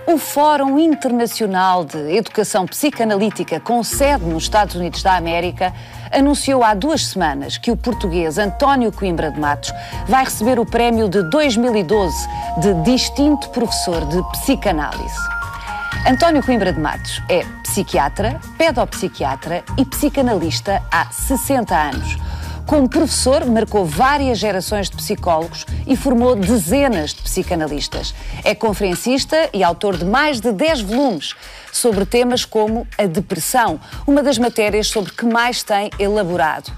O Fórum Internacional de Educação Psicanalítica, com sede nos Estados Unidos da América, anunciou há 2 semanas que o português António Coimbra de Matos vai receber o prémio de 2012 de Distinto Professor de Psicanálise. António Coimbra de Matos é psiquiatra, pedopsiquiatra e psicanalista há 60 anos. Como professor, marcou várias gerações de psicólogos e formou dezenas de psicanalistas. É conferencista e autor de mais de 10 volumes sobre temas como a depressão, uma das matérias sobre que mais tem elaborado.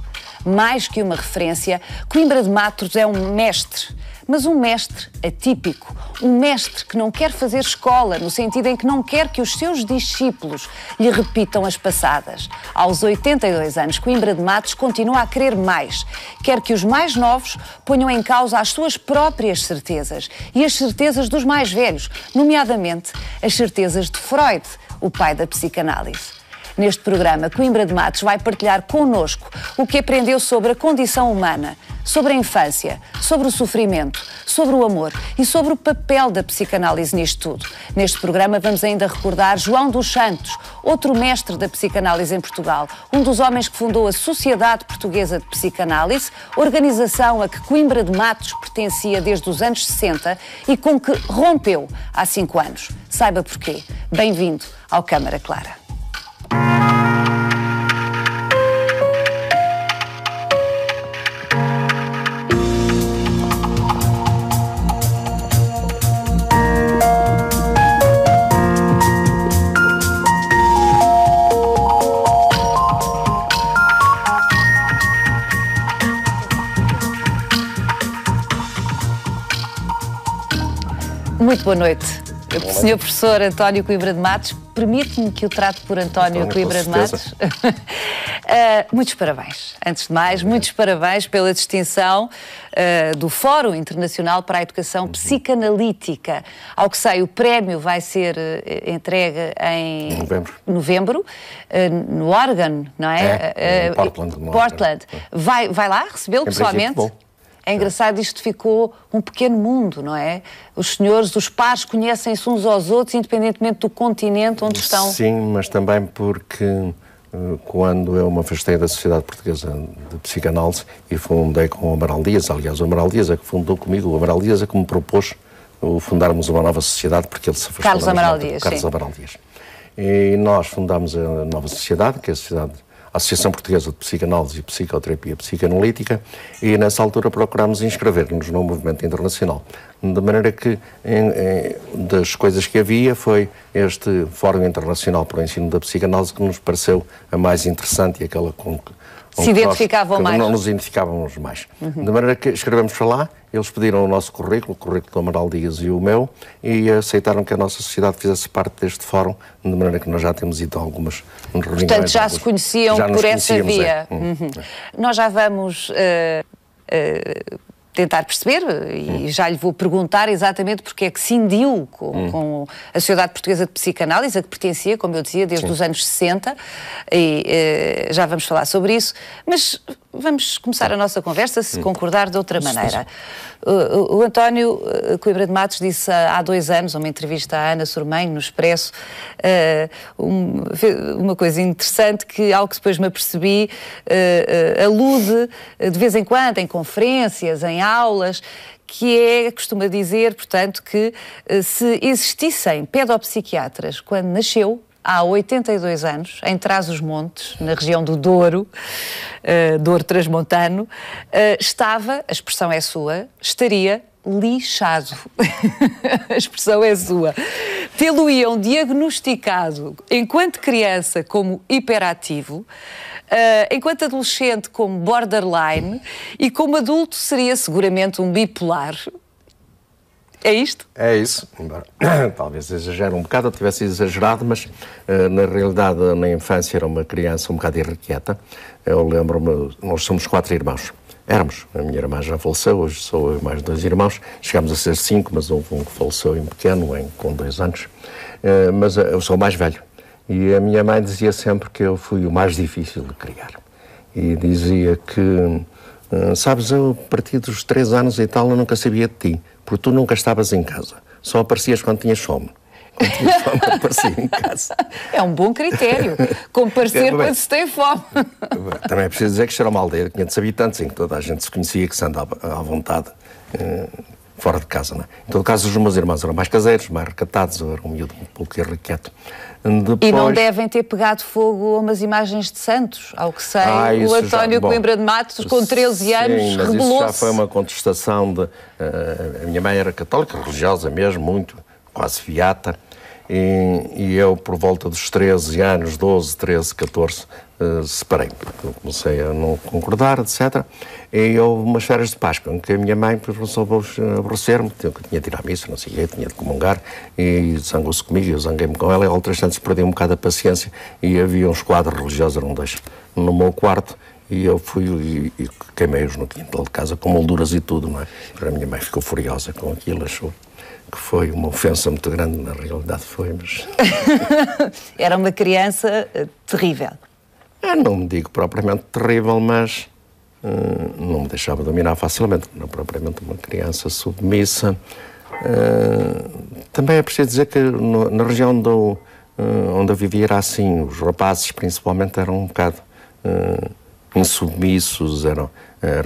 Mais que uma referência, Coimbra de Matos é um mestre, mas um mestre atípico, um mestre que não quer fazer escola, no sentido em que não quer que os seus discípulos lhe repitam as passadas. Aos 82 anos, Coimbra de Matos continua a querer mais. Quer que os mais novos ponham em causa as suas próprias certezas e as certezas dos mais velhos, nomeadamente as certezas de Freud, o pai da psicanálise. Neste programa, Coimbra de Matos vai partilhar connosco o que aprendeu sobre a condição humana, sobre a infância, sobre o sofrimento, sobre o amor e sobre o papel da psicanálise nisto tudo. Neste programa vamos ainda recordar João dos Santos, outro mestre da psicanálise em Portugal, um dos homens que fundou a Sociedade Portuguesa de Psicanálise, organização a que Coimbra de Matos pertencia desde os anos 60 e com que rompeu há 5 anos. Saiba porquê. Bem-vindo ao Câmara Clara. Muito boa noite. Senhor Professor António Coimbra de Matos, permite-me que o trate por António Coimbra de Matos? Muitos parabéns. Antes de mais, muitos parabéns pela distinção do Fórum Internacional para a Educação Psicanalítica. Ao que sei, o prémio vai ser entregue em novembro no Oregon, não é? Portland. Vai lá recebê-lo pessoalmente? É engraçado, isto ficou um pequeno mundo, não é? Os senhores, os pares, conhecem-se uns aos outros, independentemente do continente onde estão. Sim, mas também porque quando eu me afastei da Sociedade Portuguesa de Psicanálise e fundei com o Amaral Dias, aliás, o Amaral Dias é que fundou comigo, o Amaral Dias é que me propôs fundarmos uma nova sociedade, porque ele se afastou. Carlos Amaral Dias, Carlos Amaral Dias. E nós fundámos a nova sociedade, que é a Associação Portuguesa de Psicanálise e Psicoterapia Psicanalítica, e nessa altura procurámos inscrever-nos no movimento internacional. De maneira que, das coisas que havia, foi este Fórum Internacional para o Ensino da Psicanálise que nos pareceu a mais interessante e aquela com que se identificavam mais. Não nos identificávamos mais. De maneira que escrevemos para lá, eles pediram o nosso currículo, o currículo do Amaral Dias e o meu, e aceitaram que a nossa sociedade fizesse parte deste fórum, de maneira que nós já temos ido a algumas reuniões. Portanto, já se conheciam por essa via. Nós já vamos tentar perceber, e já lhe vou perguntar exatamente porque é que cindiu com a Sociedade Portuguesa de Psicanálise, a que pertencia, como eu dizia, desde os anos 60, e já vamos falar sobre isso, mas vamos começar a nossa conversa, se concordar, de outra maneira. O António Coimbra de Matos disse há 2 anos, numa entrevista à Ana Sormenho, no Expresso, uma coisa interessante que, ao que depois me apercebi, alude de vez em quando em conferências, em aulas, que costuma dizer, portanto, que se existissem pedopsiquiatras quando nasceu, há 82 anos, em Trás-os-Montes, na região do Douro, Douro Transmontano, estava, a expressão é sua, estaria lixado. A expressão é sua. Tê-lo-iam diagnosticado enquanto criança como hiperativo, enquanto adolescente como borderline e como adulto seria seguramente um bipolar. É isto? É isso. Talvez exagere um bocado, eu tivesse exagerado, mas na realidade na infância era uma criança um bocado irrequieta. Eu lembro-me, nós somos 4 irmãos. Éramos. A minha irmã já faleceu, hoje sou eu e mais 2 irmãos. Chegámos a ser 5, mas houve um que faleceu em pequeno, com 2 anos. Mas eu sou o mais velho. E a minha mãe dizia sempre que eu fui o mais difícil de criar. E dizia que, sabes, eu a partir dos 3 anos e tal eu nunca sabia de ti, porque tu nunca estavas em casa. Só aparecias quando tinhas fome. Quando tinha fome, aparecia em casa. É um bom critério, comparecer quando se tem fome. Também é preciso dizer que isto era uma aldeia de 500 habitantes, em que toda a gente se conhecia, que se andava à vontade fora de casa. Não é? Em todo caso, os meus irmãos eram mais caseiros, mais recatados, eu era um miúdo um pouco irrequieto. E não devem ter pegado fogo a umas imagens de santos, ao que sei. O António Coimbra de Matos, com 13 anos, rebelou-se. Isso já foi uma contestação de... a minha mãe era católica, religiosa mesmo, muito, quase beata. E eu, por volta dos 13 anos, 12, 13, 14, separei-me. Comecei a não concordar, etc. E houve umas férias de Páscoa, em que a minha mãe soube aborrecer-me, que tinha de ir à missa, não sei o quê, tinha de comungar, e zangou-se comigo, eu zanguei-me com ela, e ao outras tantas perdi um bocado a paciência, e havia uns quadros religiosos, eram dois, no meu quarto, e eu fui e queimei-os no quintal de casa, com molduras e tudo, não é? A minha mãe ficou furiosa com aquilo, achou que foi uma ofensa muito grande, na realidade foi, mas... Era uma criança terrível. Não me digo propriamente terrível, mas não me deixava dominar facilmente, não propriamente uma criança submissa. Também é preciso dizer que na região onde eu vivia era assim, os rapazes principalmente eram um bocado insubmissos, era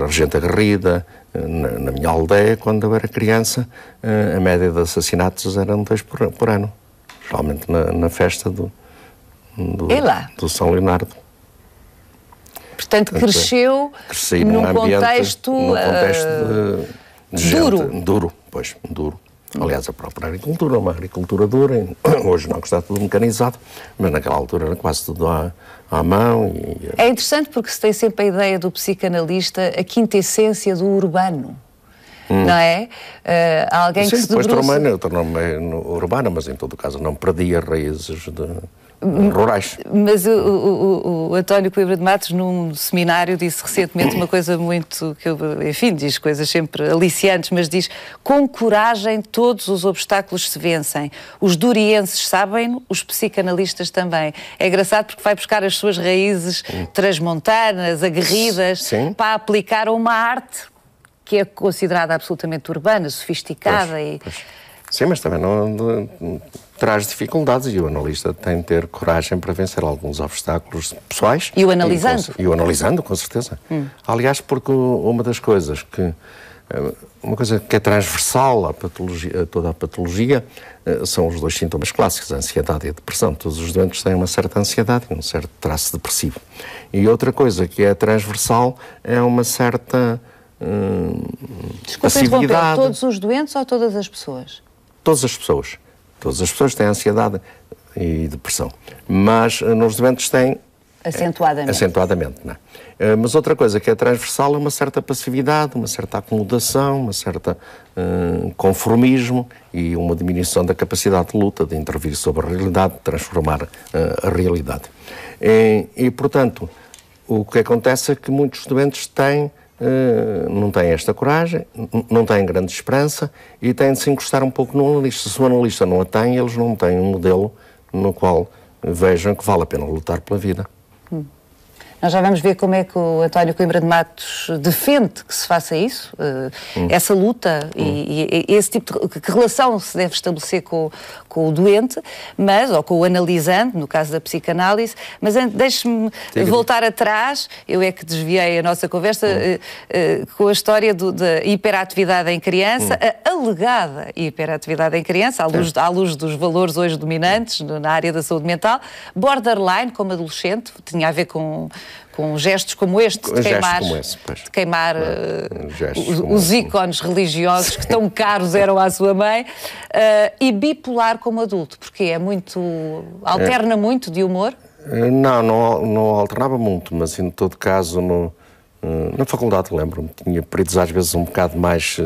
gente aguerrida. Na minha aldeia, quando eu era criança, a média de assassinatos eram 2 por ano, geralmente na festa do São Leonardo. Portanto, cresceu num contexto duro. Aliás, a própria agricultura, uma agricultura dura. Hoje não, que está tudo mecanizado, mas naquela altura era quase tudo à mão. É interessante porque se tem sempre a ideia do psicanalista, a quinta essência do urbano, não é? Alguém sim, que se debruça... eu tornei-me urbana, mas em todo caso não perdi as raízes rurais. Mas o António Coimbra de Matos, num seminário, disse recentemente uma coisa muito, que enfim, diz coisas sempre aliciantes, mas diz: com coragem todos os obstáculos se vencem. Os durienses sabem-no, os psicanalistas também. É engraçado porque vai buscar as suas raízes transmontanas, aguerridas, para aplicar a uma arte que é considerada absolutamente urbana, sofisticada. Sim, mas também não traz dificuldades e o analista tem de ter coragem para vencer alguns obstáculos pessoais. E o analisando. E o analisando, com certeza. Aliás, porque uma das coisas que... Uma coisa que é transversal a toda a patologia são os 2 sintomas clássicos, a ansiedade e a depressão. Todos os doentes têm uma certa ansiedade e um certo traço depressivo. E outra coisa que é transversal é uma certa passividade. Todos os doentes ou todas as pessoas? Todas as pessoas. Todas as pessoas têm ansiedade e depressão. Mas nos doentes têm... Acentuadamente, não é? Mas outra coisa que é transversal é uma certa passividade, uma certa acomodação, uma certa conformismo e uma diminuição da capacidade de luta, de intervir sobre a realidade, de transformar a realidade. E, portanto, o que acontece é que muitos doentes não têm esta coragem, não têm grande esperança e têm de se encostar um pouco no analista. Se o analista não a tem, eles não têm um modelo no qual vejam que vale a pena lutar pela vida. Nós já vamos ver como é que o António Coimbra de Matos defende que se faça isso, essa luta e esse tipo de que relação se deve estabelecer com o doente, ou com o analisando, no caso da psicanálise. Mas deixe-me voltar atrás, eu é que desviei a nossa conversa com a história da hiperatividade em criança, a alegada hiperatividade em criança, à luz dos valores hoje dominantes na área da saúde mental, borderline como adolescente, tinha a ver com gestos como este, de queimar os ícones religiosos que tão caros eram à sua mãe, e bipolar como adulto, porque alterna muito de humor? Não alternava muito, mas em todo caso, na faculdade, lembro-me, tinha períodos às vezes um bocado mais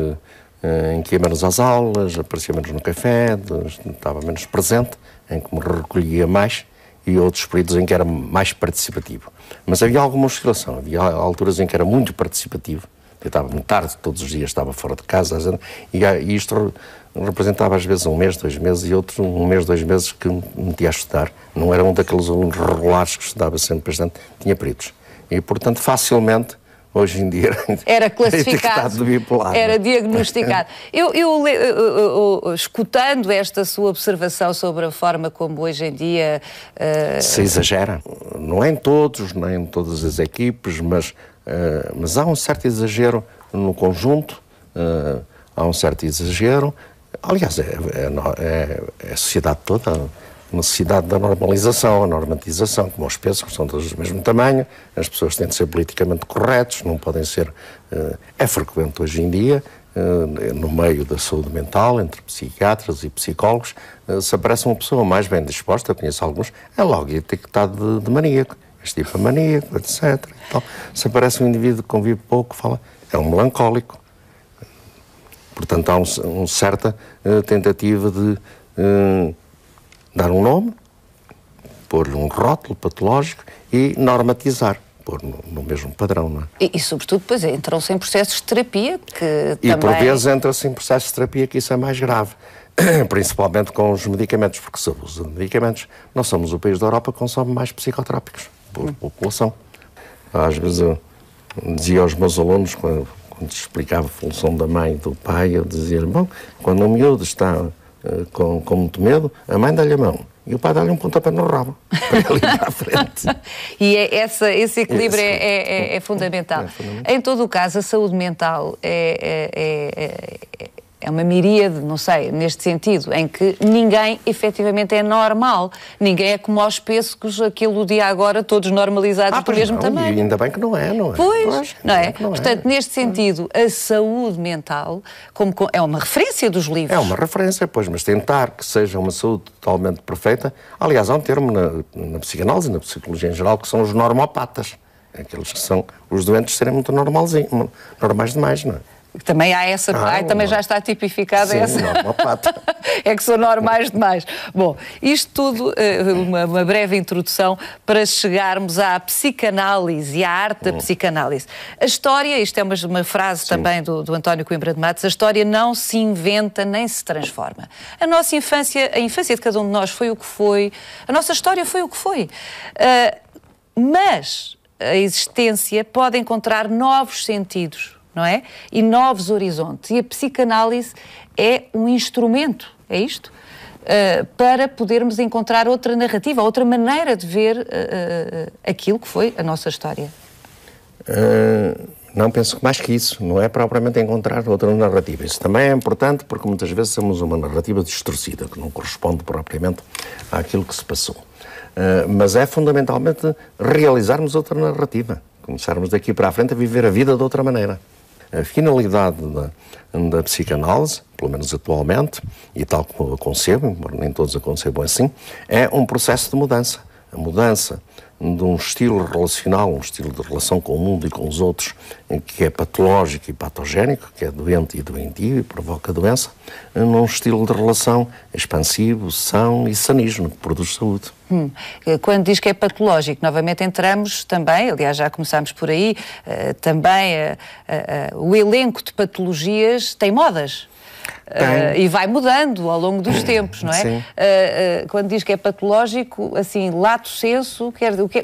em que ia menos às aulas, aparecia menos no café, estava menos presente, em que me recolhia mais, e outros períodos em que era mais participativo. Mas havia alguma oscilação, havia alturas em que era muito participativo. Eu estava muito tarde, todos os dias estava fora de casa, e isto representava às vezes 1 mês, 2 meses, e outro 1 mês, 2 meses que me metia a estudar. Não era um daqueles alunos regulares que estudava sempre bastante, tinha períodos. E, portanto, facilmente hoje em dia era classificado, de bipolar, era diagnosticado. Escutando esta sua observação sobre a forma como hoje em dia... Se exagera. Não é em todos, nem em todas as equipes, mas há um certo exagero no conjunto, há um certo exagero. Aliás, é a sociedade toda... a necessidade da normalização, a normatização, como os pesos, que são todos do mesmo tamanho, as pessoas têm de ser politicamente corretos, não podem ser... É frequente hoje em dia, no meio da saúde mental, entre psiquiatras e psicólogos, se aparece uma pessoa mais bem disposta, conheço alguns, é logo etiquetado de maníaco. Este tipo é maníaco, etc. Então, se aparece um indivíduo que convive pouco, fala, é um melancólico. Portanto, há uma certa tentativa de... dar um nome, pôr-lhe um rótulo patológico e normatizar, pôr no mesmo padrão, não é? E sobretudo, depois entram-se em processos de terapia, que e também... por vezes entra-se em processos de terapia, que isso é mais grave, principalmente com os medicamentos, porque se abusa de medicamentos, nós somos o país da Europa que consome mais psicotrópicos por população. Às vezes eu dizia aos meus alunos, quando explicava a função da mãe e do pai, eu dizia-lhe, bom, quando o miúdo está... com muito medo, a mãe dá-lhe a mão e o pai dá-lhe um pontapé no rabo para ele ir à frente. E esse equilíbrio é fundamental. Em todo o caso, a saúde mental é uma miríade, não sei, neste sentido, em que ninguém efetivamente é normal. Ninguém é como aos pêssegos, aquilo do dia agora, todos normalizados do mesmo tamanho. E ainda bem que não é, não é? Pois, não é? Portanto, neste sentido, a saúde mental é uma referência dos livros. É uma referência, pois, mas tentar que seja uma saúde totalmente perfeita... Aliás, há um termo na psicanálise e na psicologia em geral que são os normopatas. Aqueles que são os doentes serem muito normais demais, não é? Também há essa, também já está tipificada. Sim, essa. Normopata. É que são normais demais. Bom, isto tudo, uma breve introdução para chegarmos à psicanálise e à arte da psicanálise. A história, isto é uma frase também do António Coimbra de Matos, a história não se inventa nem se transforma. A nossa infância, a infância de cada um de nós foi o que foi, a nossa história foi o que foi. Mas a existência pode encontrar novos sentidos, não é? E novos horizontes. E a psicanálise é um instrumento, é isto? Para podermos encontrar outra narrativa, outra maneira de ver aquilo que foi a nossa história. Não, penso que mais que isso. Não é propriamente encontrar outra narrativa. Isso também é importante porque muitas vezes temos uma narrativa distorcida, que não corresponde propriamente àquilo que se passou. Mas é fundamentalmente realizarmos outra narrativa. Começarmos daqui para a frente a viver a vida de outra maneira. A finalidade da psicanálise, pelo menos atualmente, e tal como eu concebo, embora nem todos a concebam assim, é um processo de mudança. A mudança de um estilo relacional, um estilo de relação com o mundo e com os outros, que é patológico e patogénico, que é doente e doentio e provoca doença, num estilo de relação expansivo, são e sanismo, que produz saúde. Quando diz que é patológico, novamente entramos também, aliás já começámos por aí, também o elenco de patologias tem modas. E vai mudando ao longo dos tempos, não é? Quando diz que é patológico, assim, lato sensu,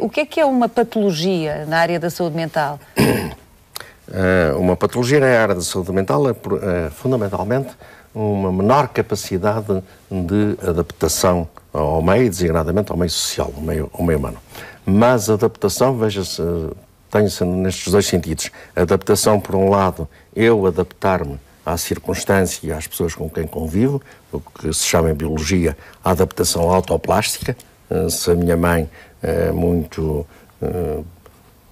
o que é uma patologia na área da saúde mental? Uma patologia na área da saúde mental é fundamentalmente uma menor capacidade de adaptação ao meio, designadamente ao meio social, ao meio humano. Mas a adaptação, veja-se, tem-se nestes dois sentidos. A adaptação, por um lado, eu adaptar-me à circunstância e às pessoas com quem convivo, o que se chama em biologia a adaptação autoplástica. Se a minha mãe é muito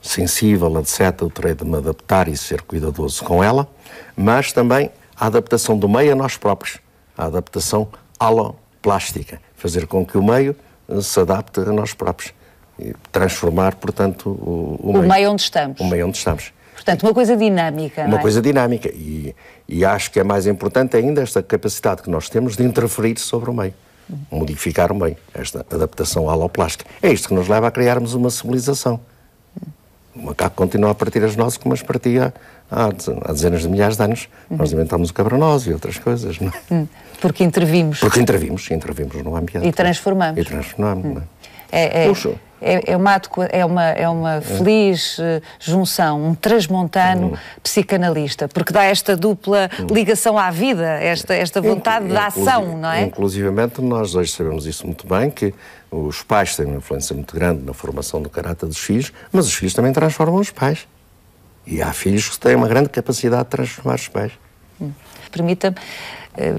sensível, etc., eu terei de me adaptar e ser cuidadoso com ela, mas também a adaptação do meio a nós próprios, a adaptação aloplástica, fazer com que o meio se adapte a nós próprios e transformar, portanto, o meio onde estamos. O meio onde estamos. Portanto, uma coisa dinâmica, não é? Uma coisa dinâmica. E acho que é mais importante ainda esta capacidade que nós temos de interferir sobre o meio, modificar o meio, esta adaptação aloplástica. É isto que nos leva a criarmos uma civilização. O macaco continua a partir as nozes como as partia há dezenas de milhares de anos. Nós inventámos o cabranoso e outras coisas, não é? Porque intervimos. Porque intervimos no ambiente. E transformamos. Não é? É uma feliz junção, um transmontano psicanalista, porque dá esta dupla ligação à vida, esta vontade de ação, não é? Inclusivamente, nós hoje sabemos isso muito bem, que os pais têm uma influência muito grande na formação do caráter dos filhos, mas os filhos também transformam os pais. E há filhos que têm uma grande capacidade de transformar os pais. Permita-me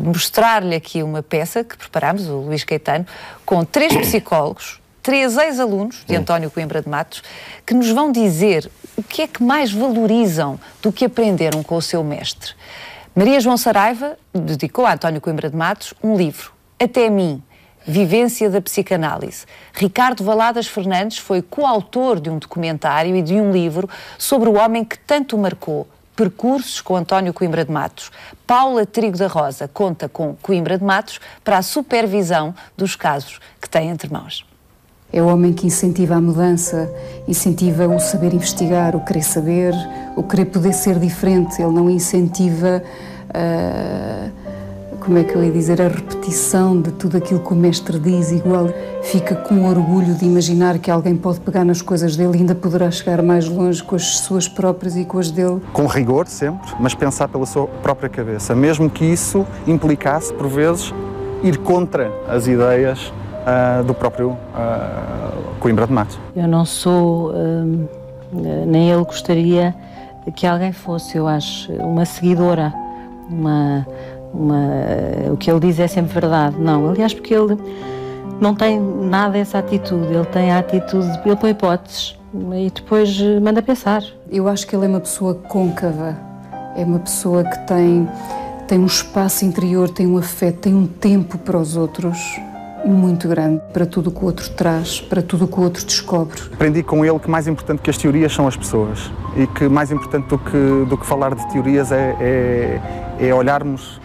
mostrar-lhe aqui uma peça que preparámos, o Luís Caetano, com 3 psicólogos, 3 ex-alunos de António Coimbra de Matos, que nos vão dizer o que é que mais valorizam do que aprenderam com o seu mestre. Maria João Saraiva dedicou a António Coimbra de Matos um livro, Até Mim, Vivência da Psicanálise. Ricardo Valadas Fernandes foi coautor de um documentário e de um livro sobre o homem que tanto o marcou, Percursos com António Coimbra de Matos. Paula Trigo da Rosa conta com Coimbra de Matos para a supervisão dos casos que tem entre mãos. É o homem que incentiva a mudança, incentiva o saber investigar, o querer saber, o querer poder ser diferente. Ele não incentiva, como é que eu ia dizer, a repetição de tudo aquilo que o mestre diz igual. Fica com orgulho de imaginar que alguém pode pegar nas coisas dele e ainda poderá chegar mais longe com as suas próprias e com as dele. Com rigor sempre, mas pensar pela sua própria cabeça, mesmo que isso implicasse, por vezes, ir contra as ideias do próprio Coimbra de Matos. Eu não sou, nem ele gostaria que alguém fosse, eu acho, uma seguidora, o que ele diz é sempre verdade. Não, aliás, porque ele não tem nada essa atitude, ele tem a atitude, ele põe hipóteses e depois manda pensar. Eu acho que ele é uma pessoa côncava, é uma pessoa que tem um espaço interior, tem um afeto, tem um tempo para os outros muito grande, para tudo o que o outro traz, para tudo o que o outro descobre. Aprendi com ele que mais importante que as teorias são as pessoas e que mais importante do que falar de teorias é olharmos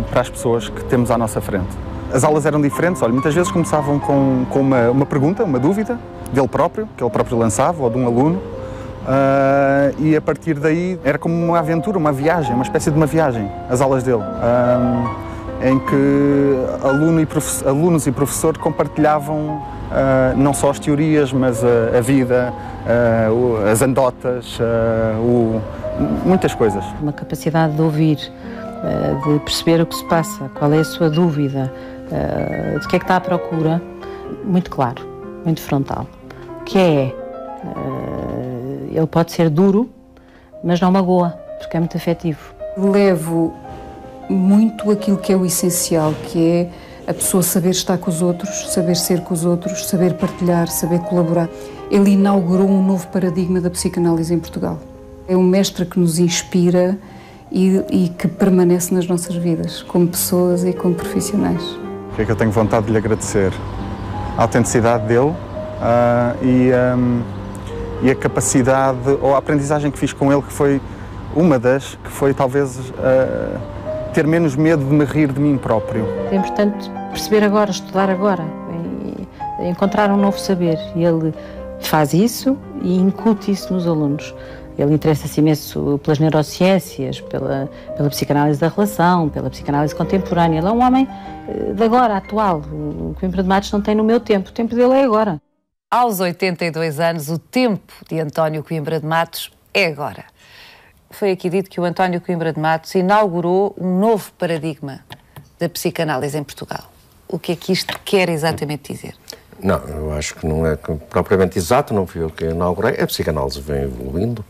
para as pessoas que temos à nossa frente. As aulas eram diferentes, olha, muitas vezes começavam com uma pergunta, uma dúvida dele próprio, que ele próprio lançava, ou de um aluno, e a partir daí era como uma aventura, uma viagem, uma espécie de uma viagem, as aulas dele. Em que alunos e professor compartilhavam não só as teorias, mas a vida, as anedotas, muitas coisas. Uma capacidade de ouvir, de perceber o que se passa, qual é a sua dúvida, de que é que está à procura, muito claro, muito frontal. O que ele pode ser duro, mas não magoa, porque é muito afetivo. Levo muito aquilo que é o essencial, que é a pessoa saber estar com os outros, saber ser com os outros, saber partilhar, saber colaborar. Ele inaugurou um novo paradigma da psicanálise em Portugal. É um mestre que nos inspira e que permanece nas nossas vidas, como pessoas e como profissionais. O que é que eu tenho vontade de lhe agradecer? A autenticidade dele e a capacidade, ou a aprendizagem que fiz com ele, que foi uma das, que foi talvez ter menos medo de me rir de mim próprio. É importante perceber agora, estudar agora, encontrar um novo saber. E ele faz isso e incute isso nos alunos. Ele interessa-se imenso pelas neurociências, pela psicanálise da relação, pela psicanálise contemporânea. Ele é um homem de agora, atual. O Coimbra de Matos não tem no meu tempo, o tempo dele é agora. Aos 82 anos, o tempo de António Coimbra de Matos é agora. Foi aqui dito que o António Coimbra de Matos inaugurou um novo paradigma da psicanálise em Portugal. O que é que isto quer exatamente dizer? Não, eu acho que não é propriamente exato, não fui eu que inaugurei. A psicanálise vem evoluindo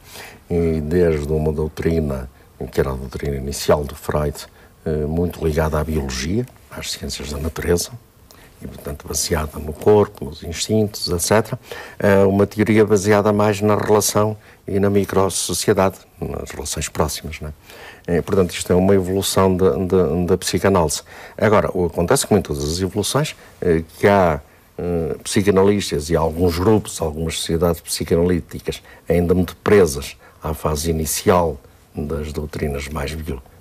e desde uma doutrina, que era a doutrina inicial de Freud, muito ligada à biologia, às ciências da natureza, e portanto baseada no corpo, nos instintos, etc., uma teoria baseada mais na relação e na microsociedade, nas relações próximas, não é? Portanto, isto é uma evolução da psicanálise. Agora, acontece como em todas as evoluções, que há psicanalistas e alguns grupos, algumas sociedades psicanalíticas ainda muito presas à fase inicial das doutrinas mais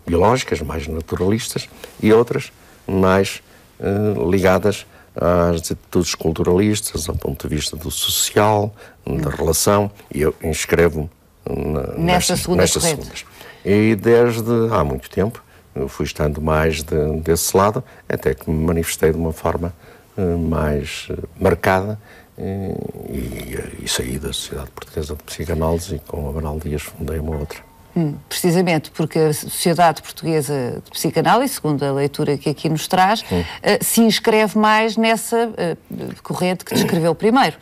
biológicas, mais naturalistas, e outras mais ligadas às atitudes culturalistas, ao ponto de vista do social, da relação, e eu inscrevo-me nestas segundas. E desde há muito tempo, eu fui estando mais desse lado, até que me manifestei de uma forma mais marcada e saí da Sociedade Portuguesa de Psicanálise e com a Manuel Dias fundei uma outra. Precisamente porque a Sociedade Portuguesa de Psicanálise, segundo a leitura que aqui nos traz, se inscreve mais nessa corrente que descreveu primeiro,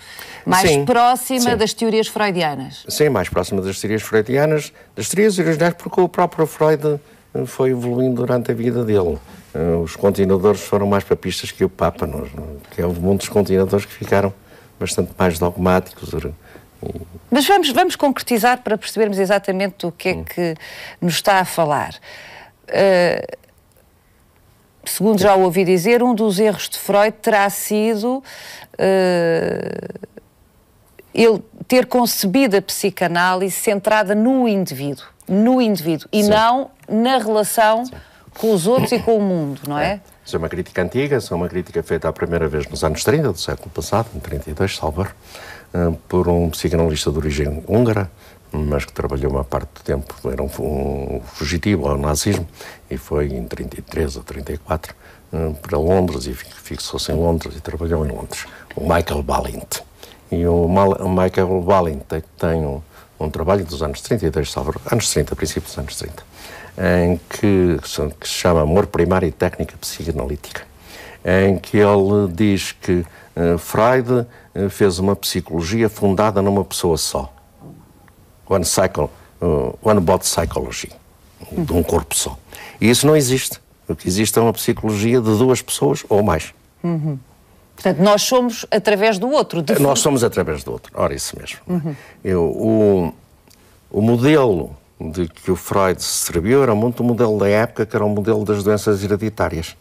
mais próxima das teorias freudianas. Sim, mais próxima das teorias freudianas, das teorias originais, porque o próprio Freud foi evoluindo durante a vida dele. Os continuadores foram mais papistas que o Papa, que houve muitos continuadores que ficaram bastante mais dogmáticos. Mas vamos concretizar para percebermos exatamente o que é que nos está a falar. Segundo já ouvi dizer, um dos erros de Freud terá sido ele ter concebido a psicanálise centrada no indivíduo e não na relação com os outros e com o mundo, não é? Isso é uma crítica antiga, isso é uma crítica feita a primeira vez nos anos 30 do século passado, em 32, salvo erro, por um psicanalista de origem húngara, mas que trabalhou uma parte do tempo, era um fugitivo ao nazismo, e foi em 33 ou 34 para Londres, e fixou-se em Londres e trabalhou em Londres, o Michael Balint. E o Michael Balint tem um trabalho dos anos 32, salvo anos 30, princípios dos anos 30, que se chama Amor Primário e Técnica Psicanalítica, em que ele diz que Freud fez uma psicologia fundada numa pessoa só. One body psychology, de um corpo só. E isso não existe. O que existe é uma psicologia de duas pessoas ou mais. Portanto, nós somos através do outro. Nós somos através do outro. Ora, isso mesmo. O modelo de que o Freud se serviu era muito o modelo da época, que era o modelo das doenças hereditárias.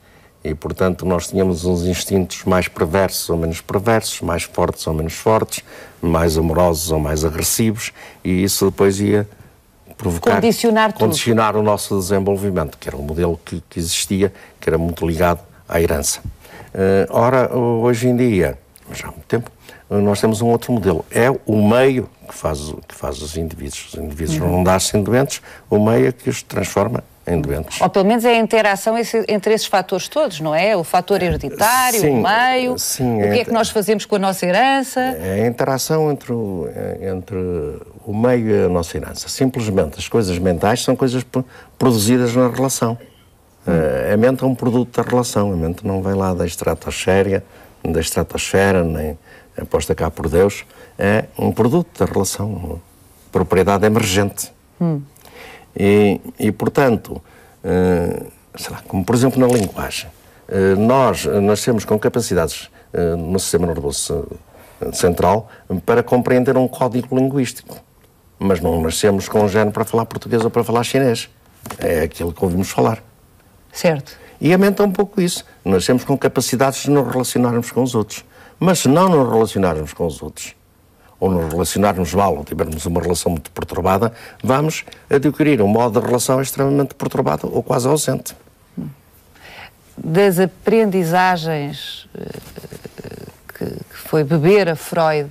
E, portanto, nós tínhamos uns instintos mais perversos ou menos perversos, mais fortes ou menos fortes, mais amorosos ou mais agressivos, e isso depois ia provocar... Condicionar o nosso desenvolvimento, que era um modelo que existia, que era muito ligado à herança. Ora, hoje em dia, já há muito tempo, nós temos um outro modelo. É o meio que faz os indivíduos. Os indivíduos não nascem doentes, o meio é que os transforma em doentes. Ou pelo menos é a interação entre esses fatores todos, não é? O fator hereditário, sim, o meio, o que é que nós fazemos com a nossa herança? É a interação entre o meio e a nossa herança. Simplesmente as coisas mentais são coisas produzidas na relação. A mente é um produto da relação, a mente não vem lá da estratosfera, nem aposta cá por Deus, é um produto da relação, propriedade emergente. E portanto, sei lá, como por exemplo na linguagem, nós nascemos com capacidades no sistema nervoso central para compreender um código linguístico, mas não nascemos com um gene para falar português ou para falar chinês. É aquilo que ouvimos falar. Certo. E a mente é um pouco isso. Nascemos com capacidades de nos relacionarmos com os outros. Mas se não nos relacionarmos com os outros, ou nos relacionarmos mal, ou tivermos uma relação muito perturbada, vamos adquirir um modo de relação extremamente perturbado ou quase ausente. Das aprendizagens que foi beber a Freud,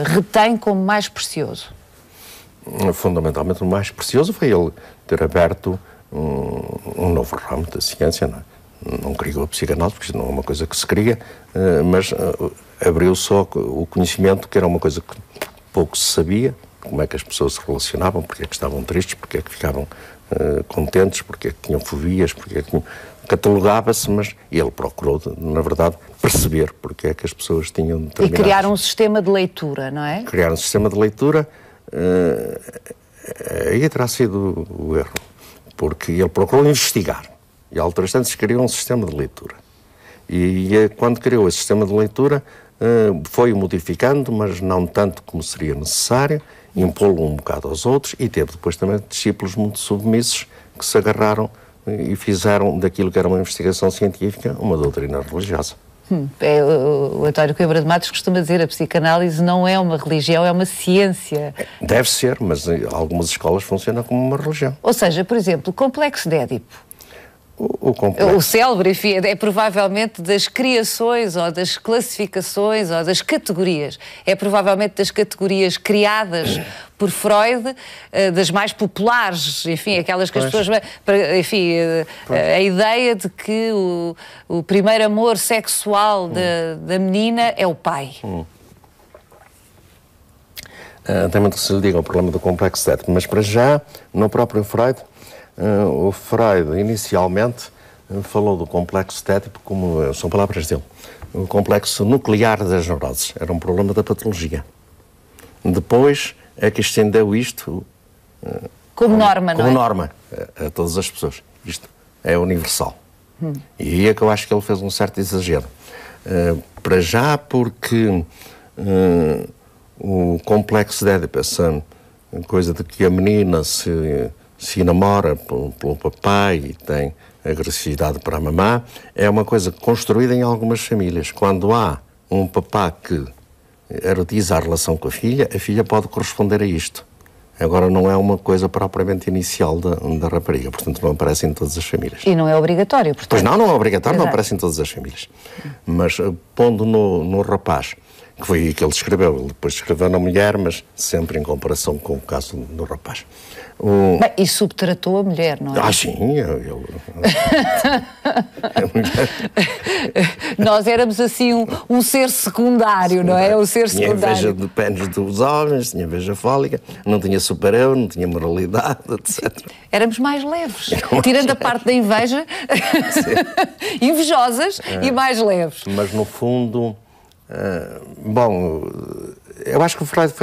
retém como mais precioso? Fundamentalmente o mais precioso foi ele ter aberto um novo ramo da ciência, não é? Não criou a psicanálise, porque isso não é uma coisa que se cria, mas abriu só o conhecimento, que era uma coisa que pouco se sabia, como é que as pessoas se relacionavam, porque é que estavam tristes, porque é que ficavam contentes, porque é que tinham fobias, porque é que catalogava-se, mas ele procurou, na verdade, perceber porque é que as pessoas tinham determinadas... E criar um sistema de leitura, não é? Criar um sistema de leitura, aí terá sido o erro, porque ele procurou investigar. E, ao instante, criou um sistema de leitura. E quando criou esse sistema de leitura, foi modificando, mas não tanto como seria necessário, impô-lo um bocado aos outros, e teve depois também discípulos muito submissos que se agarraram e fizeram daquilo que era uma investigação científica uma doutrina religiosa. O António Coimbra de Matos costuma dizer que a psicanálise não é uma religião, é uma ciência. Deve ser, mas em algumas escolas funciona como uma religião. Ou seja, por exemplo, o complexo de Édipo. O célebre, enfim, é provavelmente das criações ou das classificações ou das categorias. É provavelmente das categorias criadas por Freud, das mais populares, enfim, aquelas que as pessoas... Enfim, a ideia de que o primeiro amor sexual da menina é o pai. Tem muito que se lhe diga o problema do complexo de Édipo, mas para já, no próprio Freud, o Freud inicialmente falou do complexo de Édipo como, são palavras dele, o complexo nuclear das neuroses. Era um problema da patologia. Depois é que estendeu isto como norma, não é? Como norma a todas as pessoas. Isto é universal. E aí é que eu acho que ele fez um certo exagero. Para já porque o complexo de Édipo, essa coisa de que a menina se namora pelo papai e tem agressividade para a mamã, é uma coisa construída em algumas famílias. Quando há um papá que erotiza a relação com a filha pode corresponder a isto. Agora, não é uma coisa propriamente inicial da rapariga, portanto não aparece em todas as famílias. E não é obrigatório, portanto. Pois não é obrigatório, não aparece em todas as famílias. Mas pondo no rapaz, que foi aí que ele escreveu, ele depois escreveu na mulher, mas sempre em comparação com o caso do rapaz. Bem, e subtratou a mulher, não é? Sim, Nós éramos assim um ser secundário, não é? Um ser secundário. Tinha inveja de pênis dos homens, tinha inveja fólica, não tinha super-eu, não tinha moralidade, etc. Éramos mais leves, tirando a parte da inveja, invejosas e mais leves. Mas no fundo, bom, eu acho que o Freud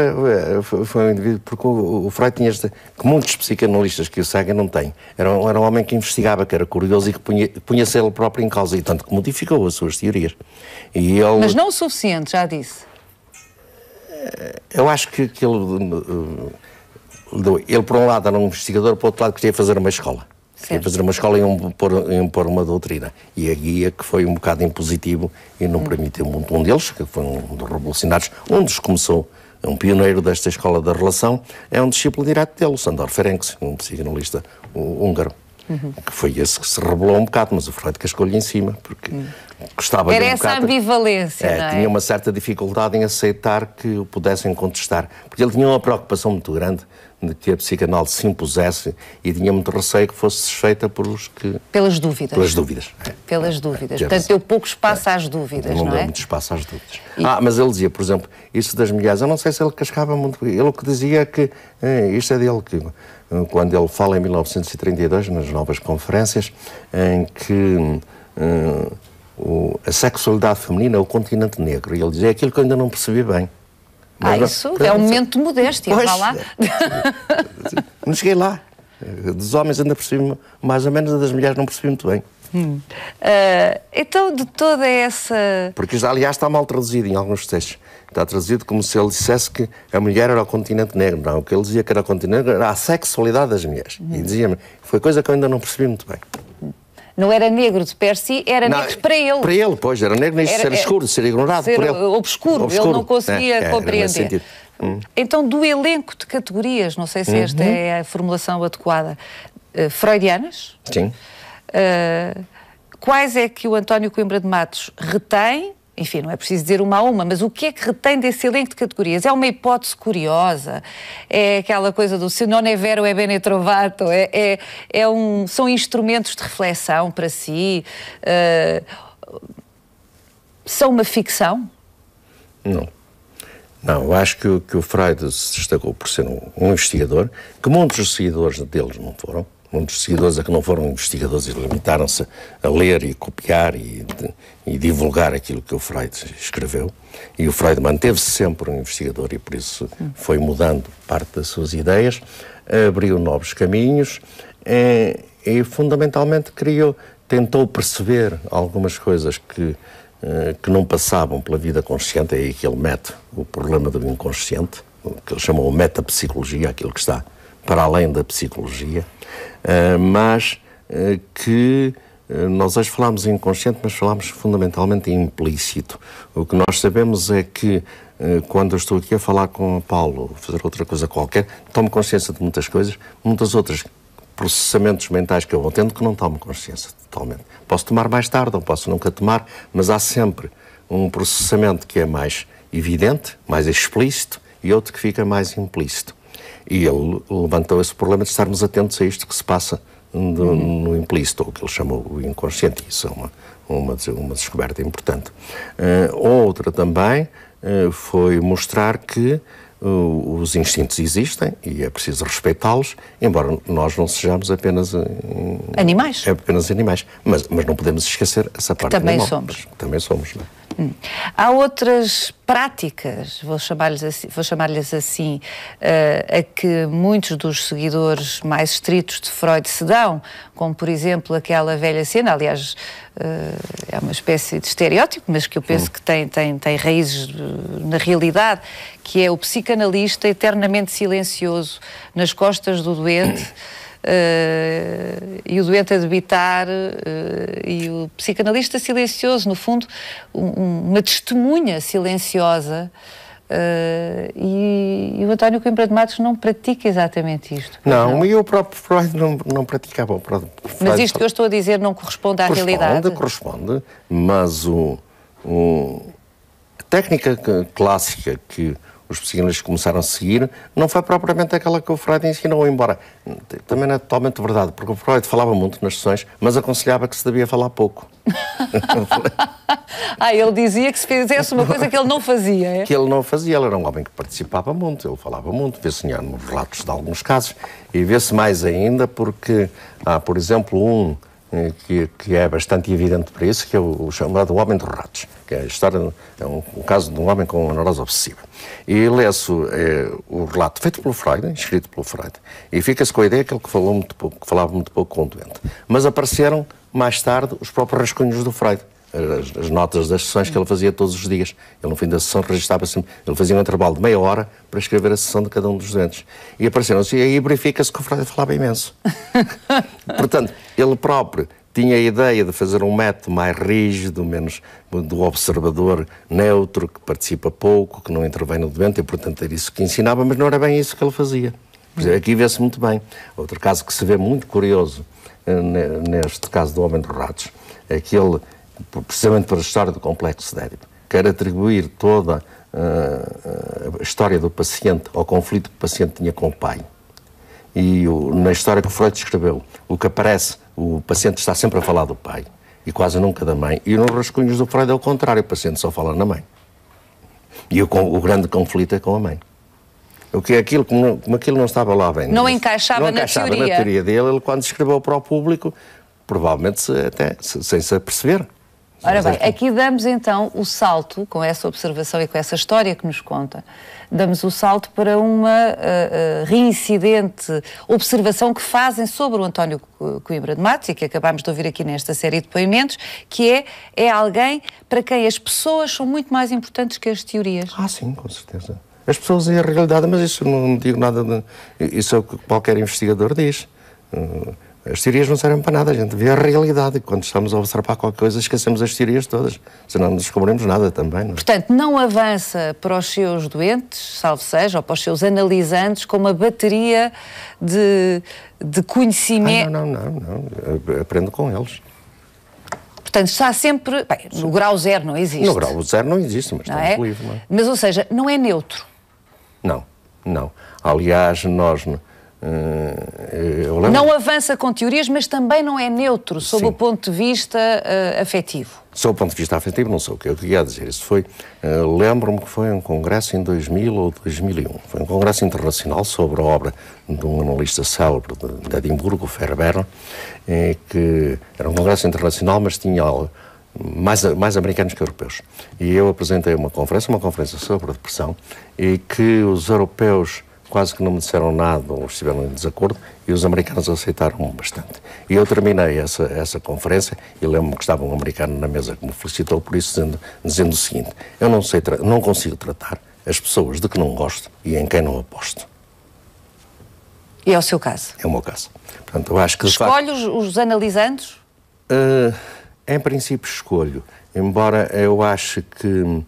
foi um indivíduo, porque o Freud tinha que muitos psicanalistas que o seguem não têm. Era um homem que investigava, que era curioso e que punha-se ele próprio em causa, e tanto que modificou as suas teorias. E ele... Mas não o suficiente, já disse. Eu acho que ele, por um lado, era um investigador, por outro lado, queria fazer uma escola. Queria fazer uma escola e impor uma doutrina. E a guia que foi um bocado impositivo e não permitiu muito. Um deles, que foi um dos revolucionários, um dos que começou, um pioneiro desta escola da relação, é um discípulo direto dele, Sándor Ferenc, um psicanalista húngaro. Que foi esse que se rebelou um bocado, mas o Freud cascou-lhe em cima, porque gostava era de um essa bocado... ambivalência, não é? Tinha uma certa dificuldade em aceitar que o pudessem contestar, porque ele tinha uma preocupação muito grande de que a psicanálise se impusesse e tinha muito receio que fosse desfeita por os que... Pelas dúvidas. Pelas dúvidas. Pelas dúvidas. Portanto, deu pouco espaço às dúvidas, não é? Não deu muito espaço às dúvidas. Mas ele dizia, por exemplo, isso das mulheres, eu não sei se ele cascava muito... Ele o que dizia é que, isto é dele, que quando ele fala em 1932, nas novas conferências, em que a sexualidade feminina é o continente negro, e ele dizia, é aquilo que eu ainda não percebi bem. Isso é um momento de modéstia, vá lá. Não cheguei lá. Dos homens ainda percebi mais ou menos, das mulheres não percebi muito bem. Então, de toda essa... Porque, aliás, está mal traduzido em alguns textos. Está traduzido como se ele dissesse que a mulher era o continente negro. Não, o que ele dizia que era o continente negro era a sexualidade das mulheres. E dizia-me, foi coisa que eu ainda não percebi muito bem. Não era negro de per si, era negro para ele. Para ele, pois, era negro neste ser escuro, ser ignorado por ele. Obscuro, ele não conseguia compreender. Então, do elenco de categorias, não sei se esta é a formulação adequada, freudianas? Sim. Quais é que o António Coimbra de Matos retém? Enfim, não é preciso dizer uma a uma, mas o que é que retém desse elenco de categorias? É uma hipótese curiosa? É aquela coisa do se non è vero è bene trovato? São instrumentos de reflexão para si? São uma ficção? Não. Não, eu acho que o Freud se destacou por ser um investigador, que muitos dos seguidores deles não foram. Muitos seguidores que não foram investigadores e limitaram-se a ler e copiar e divulgar aquilo que o Freud escreveu. E o Freud manteve-se sempre um investigador e por isso foi mudando parte das suas ideias, abriu novos caminhos e fundamentalmente tentou perceber algumas coisas que não passavam pela vida consciente. É aí que ele mete o problema do inconsciente, o que ele chamou de metapsicologia, aquilo que está para além da psicologia, mas que nós hoje falamos em inconsciente, mas falamos fundamentalmente em implícito. O que nós sabemos é que quando eu estou aqui a falar com o Paulo, fazer outra coisa qualquer, tomo consciência de muitas coisas, muitas outras processamentos mentais que eu vou tendo que não tomo consciência totalmente. Posso tomar mais tarde ou posso nunca tomar, mas há sempre um processamento que é mais evidente, mais explícito, e outro que fica mais implícito. E ele levantou esse problema de estarmos atentos a isto que se passa no implícito, ou o que ele chamou o inconsciente. Isso é uma descoberta importante. Outra também foi mostrar que os instintos existem e é preciso respeitá-los, embora nós não sejamos apenas animais. Apenas animais. Mas não podemos esquecer essa parte também animal. somos. Também somos, não é? Há outras práticas, vou chamar-lhes assim, a que muitos dos seguidores mais estritos de Freud se dão, como por exemplo aquela velha cena, aliás é uma espécie de estereótipo, mas que eu penso que tem raízes na realidade, que é o psicanalista eternamente silencioso nas costas do doente, e o doente a debitar, e o psicanalista silencioso, no fundo, uma testemunha silenciosa, e o António Coimbra de Matos não pratica exatamente isto. Não, e o próprio Freud não praticava. Mas isto que eu estou a dizer não corresponde à realidade? Corresponde, mas a técnica clássica que os psicanalistas começaram a seguir não foi propriamente aquela que o Freud ensinou, embora também não é totalmente verdade, porque o Freud falava muito nas sessões, mas aconselhava que se devia falar pouco. Ele dizia que se fizesse uma coisa que ele não fazia, é? Que ele não fazia, ele era um homem que participava muito, ele falava muito, vê-se nos relatos de alguns casos, e vê-se mais ainda porque há, por exemplo, que é bastante evidente para isso, que é o chamado Homem dos Ratos, que é a história, é um caso de um homem com uma neurose obsessiva. E lê-se o relato feito pelo Freud, escrito pelo Freud, e fica-se com a ideia que ele falava muito pouco com o doente. Mas apareceram, mais tarde, os próprios rascunhos do Freud, as notas das sessões que ele fazia todos os dias. Ele, no fim da sessão, registava sempre, ele fazia um intervalo de meia hora para escrever a sessão de cada um dos doentes. E apareceram-se, e aí verifica-se que o Freud falava imenso. Portanto, ele próprio tinha a ideia de fazer um método mais rígido, menos do observador neutro, que participa pouco, que não intervém no doente, e portanto era isso que ensinava, mas não era bem isso que ele fazia. Aqui vê-se muito bem. Outro caso que se vê muito curioso neste caso do Homem dos Ratos é que ele, precisamente para a história do complexo de Édipo, quer atribuir toda a história do paciente ao conflito que o paciente tinha com o pai. E na história que o Freud escreveu, o que aparece, o paciente está sempre a falar do pai e quase nunca da mãe. E nos rascunhos do Freud é o contrário, o paciente só fala na mãe. E o grande conflito é com a mãe. Como aquilo não estava lá bem. Não encaixava na teoria. Na teoria dele, ele quando escreveu para o público, provavelmente até sem se aperceber. Ora bem, aqui damos então o salto, com essa observação e com essa história que nos conta, damos o salto para uma reincidente observação que fazem sobre o António Coimbra de Matos, e que acabámos de ouvir aqui nesta série de depoimentos, que é alguém para quem as pessoas são muito mais importantes que as teorias. Sim, com certeza. As pessoas e a realidade, mas isso não digo nada isso é o que qualquer investigador diz. As teorias não servem para nada, a gente vê a realidade. Quando estamos a observar qualquer coisa, esquecemos as teorias todas, senão não descobrimos nada também. Não é? Portanto, não avança para os seus doentes, salvo seja, ou para os seus analisantes, com uma bateria de conhecimento. Não. Aprendo com eles. Portanto, está sempre... Bem, no grau zero não existe. No grau zero não existe, mas está livre. Não é? Mas, ou seja, não é neutro. Não. Aliás, nós... não avança com teorias, mas também não é neutro, sob o ponto de vista afetivo. Sob o ponto de vista afetivo, não sei o que eu queria dizer. Isso foi, lembro-me que foi um congresso em 2000 ou 2001. Foi um congresso internacional sobre a obra de um analista célebre de Edimburgo, Fairbairn, que era um congresso internacional, mas tinha mais americanos que europeus. E eu apresentei uma conferência sobre a depressão, e que os europeus quase que não me disseram nada, ou estiveram em desacordo, e os americanos aceitaram bastante. E eu terminei essa conferência, e lembro-me que estava um americano na mesa que me felicitou por isso, dizendo o seguinte: eu não consigo tratar as pessoas de que não gosto e em quem não aposto. E é o seu caso? É o meu caso. Portanto, eu acho que, escolhe os analisandos? Em princípio escolho, embora eu ache que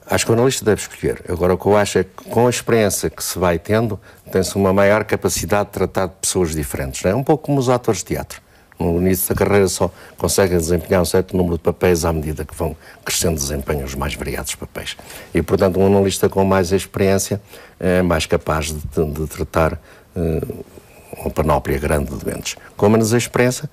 Acho que o analista deve escolher. Agora, o que eu acho é que com a experiência que se vai tendo, tem-se uma maior capacidade de tratar de pessoas diferentes. Não é? Um pouco como os atores de teatro. No início da carreira só conseguem desempenhar um certo número de papéis à medida que vão crescendo, desempenham os mais variados papéis. E, portanto, um analista com mais experiência é mais capaz de tratar uma panóplia grande de doentes. Com menos experiência,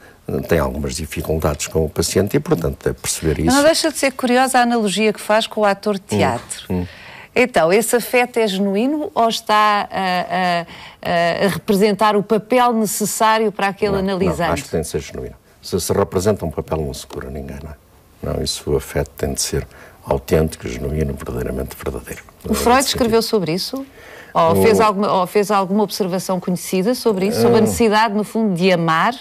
tem algumas dificuldades com o paciente e, portanto, deve perceber isso. Não deixa de ser curiosa a analogia que faz com o ator de teatro. Então, esse afeto é genuíno ou está a representar o papel necessário para aquele analisante? Não, acho que tem de ser genuíno. Se representa um papel, não se cura ninguém, não é? Não, isso, o afeto tem de ser autêntico, genuíno, verdadeiramente verdadeiro. O Freud escreveu sobre isso? Ou fez alguma observação conhecida sobre isso? Sobre a necessidade, no fundo, de amar?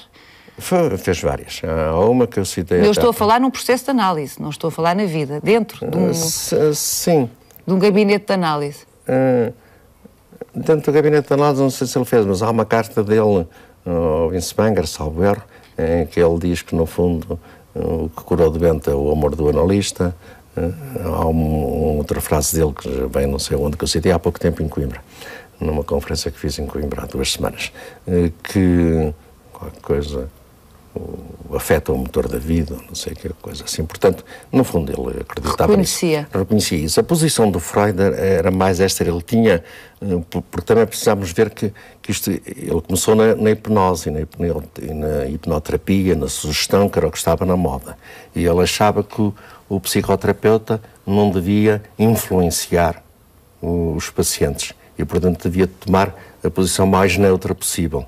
Fez várias. Há uma que eu citei... Eu estou a falar num processo de análise, não estou a falar na vida. Dentro de um... Sim. De um gabinete de análise. Dentro do gabinete de análise, não sei se ele fez, mas há uma carta dele ao Binswanger, salvo erro, em que ele diz que, no fundo, o que cura o doente é o amor do analista. Há uma outra frase dele que já vem não sei onde, que eu citei há pouco tempo em Coimbra, numa conferência que fiz em Coimbra há 2 semanas, que qualquer coisa, o afeto é o motor da vida, não sei que coisa assim. Portanto, no fundo, ele acreditava nisso. Reconhecia isso. A posição do Freud era mais esta, ele tinha, porque também precisamos ver que isto, ele começou na hipnose, na hipnoterapia, na sugestão, que era o que estava na moda. E ele achava que o psicoterapeuta não devia influenciar os pacientes e, portanto, devia tomar a posição mais neutra possível.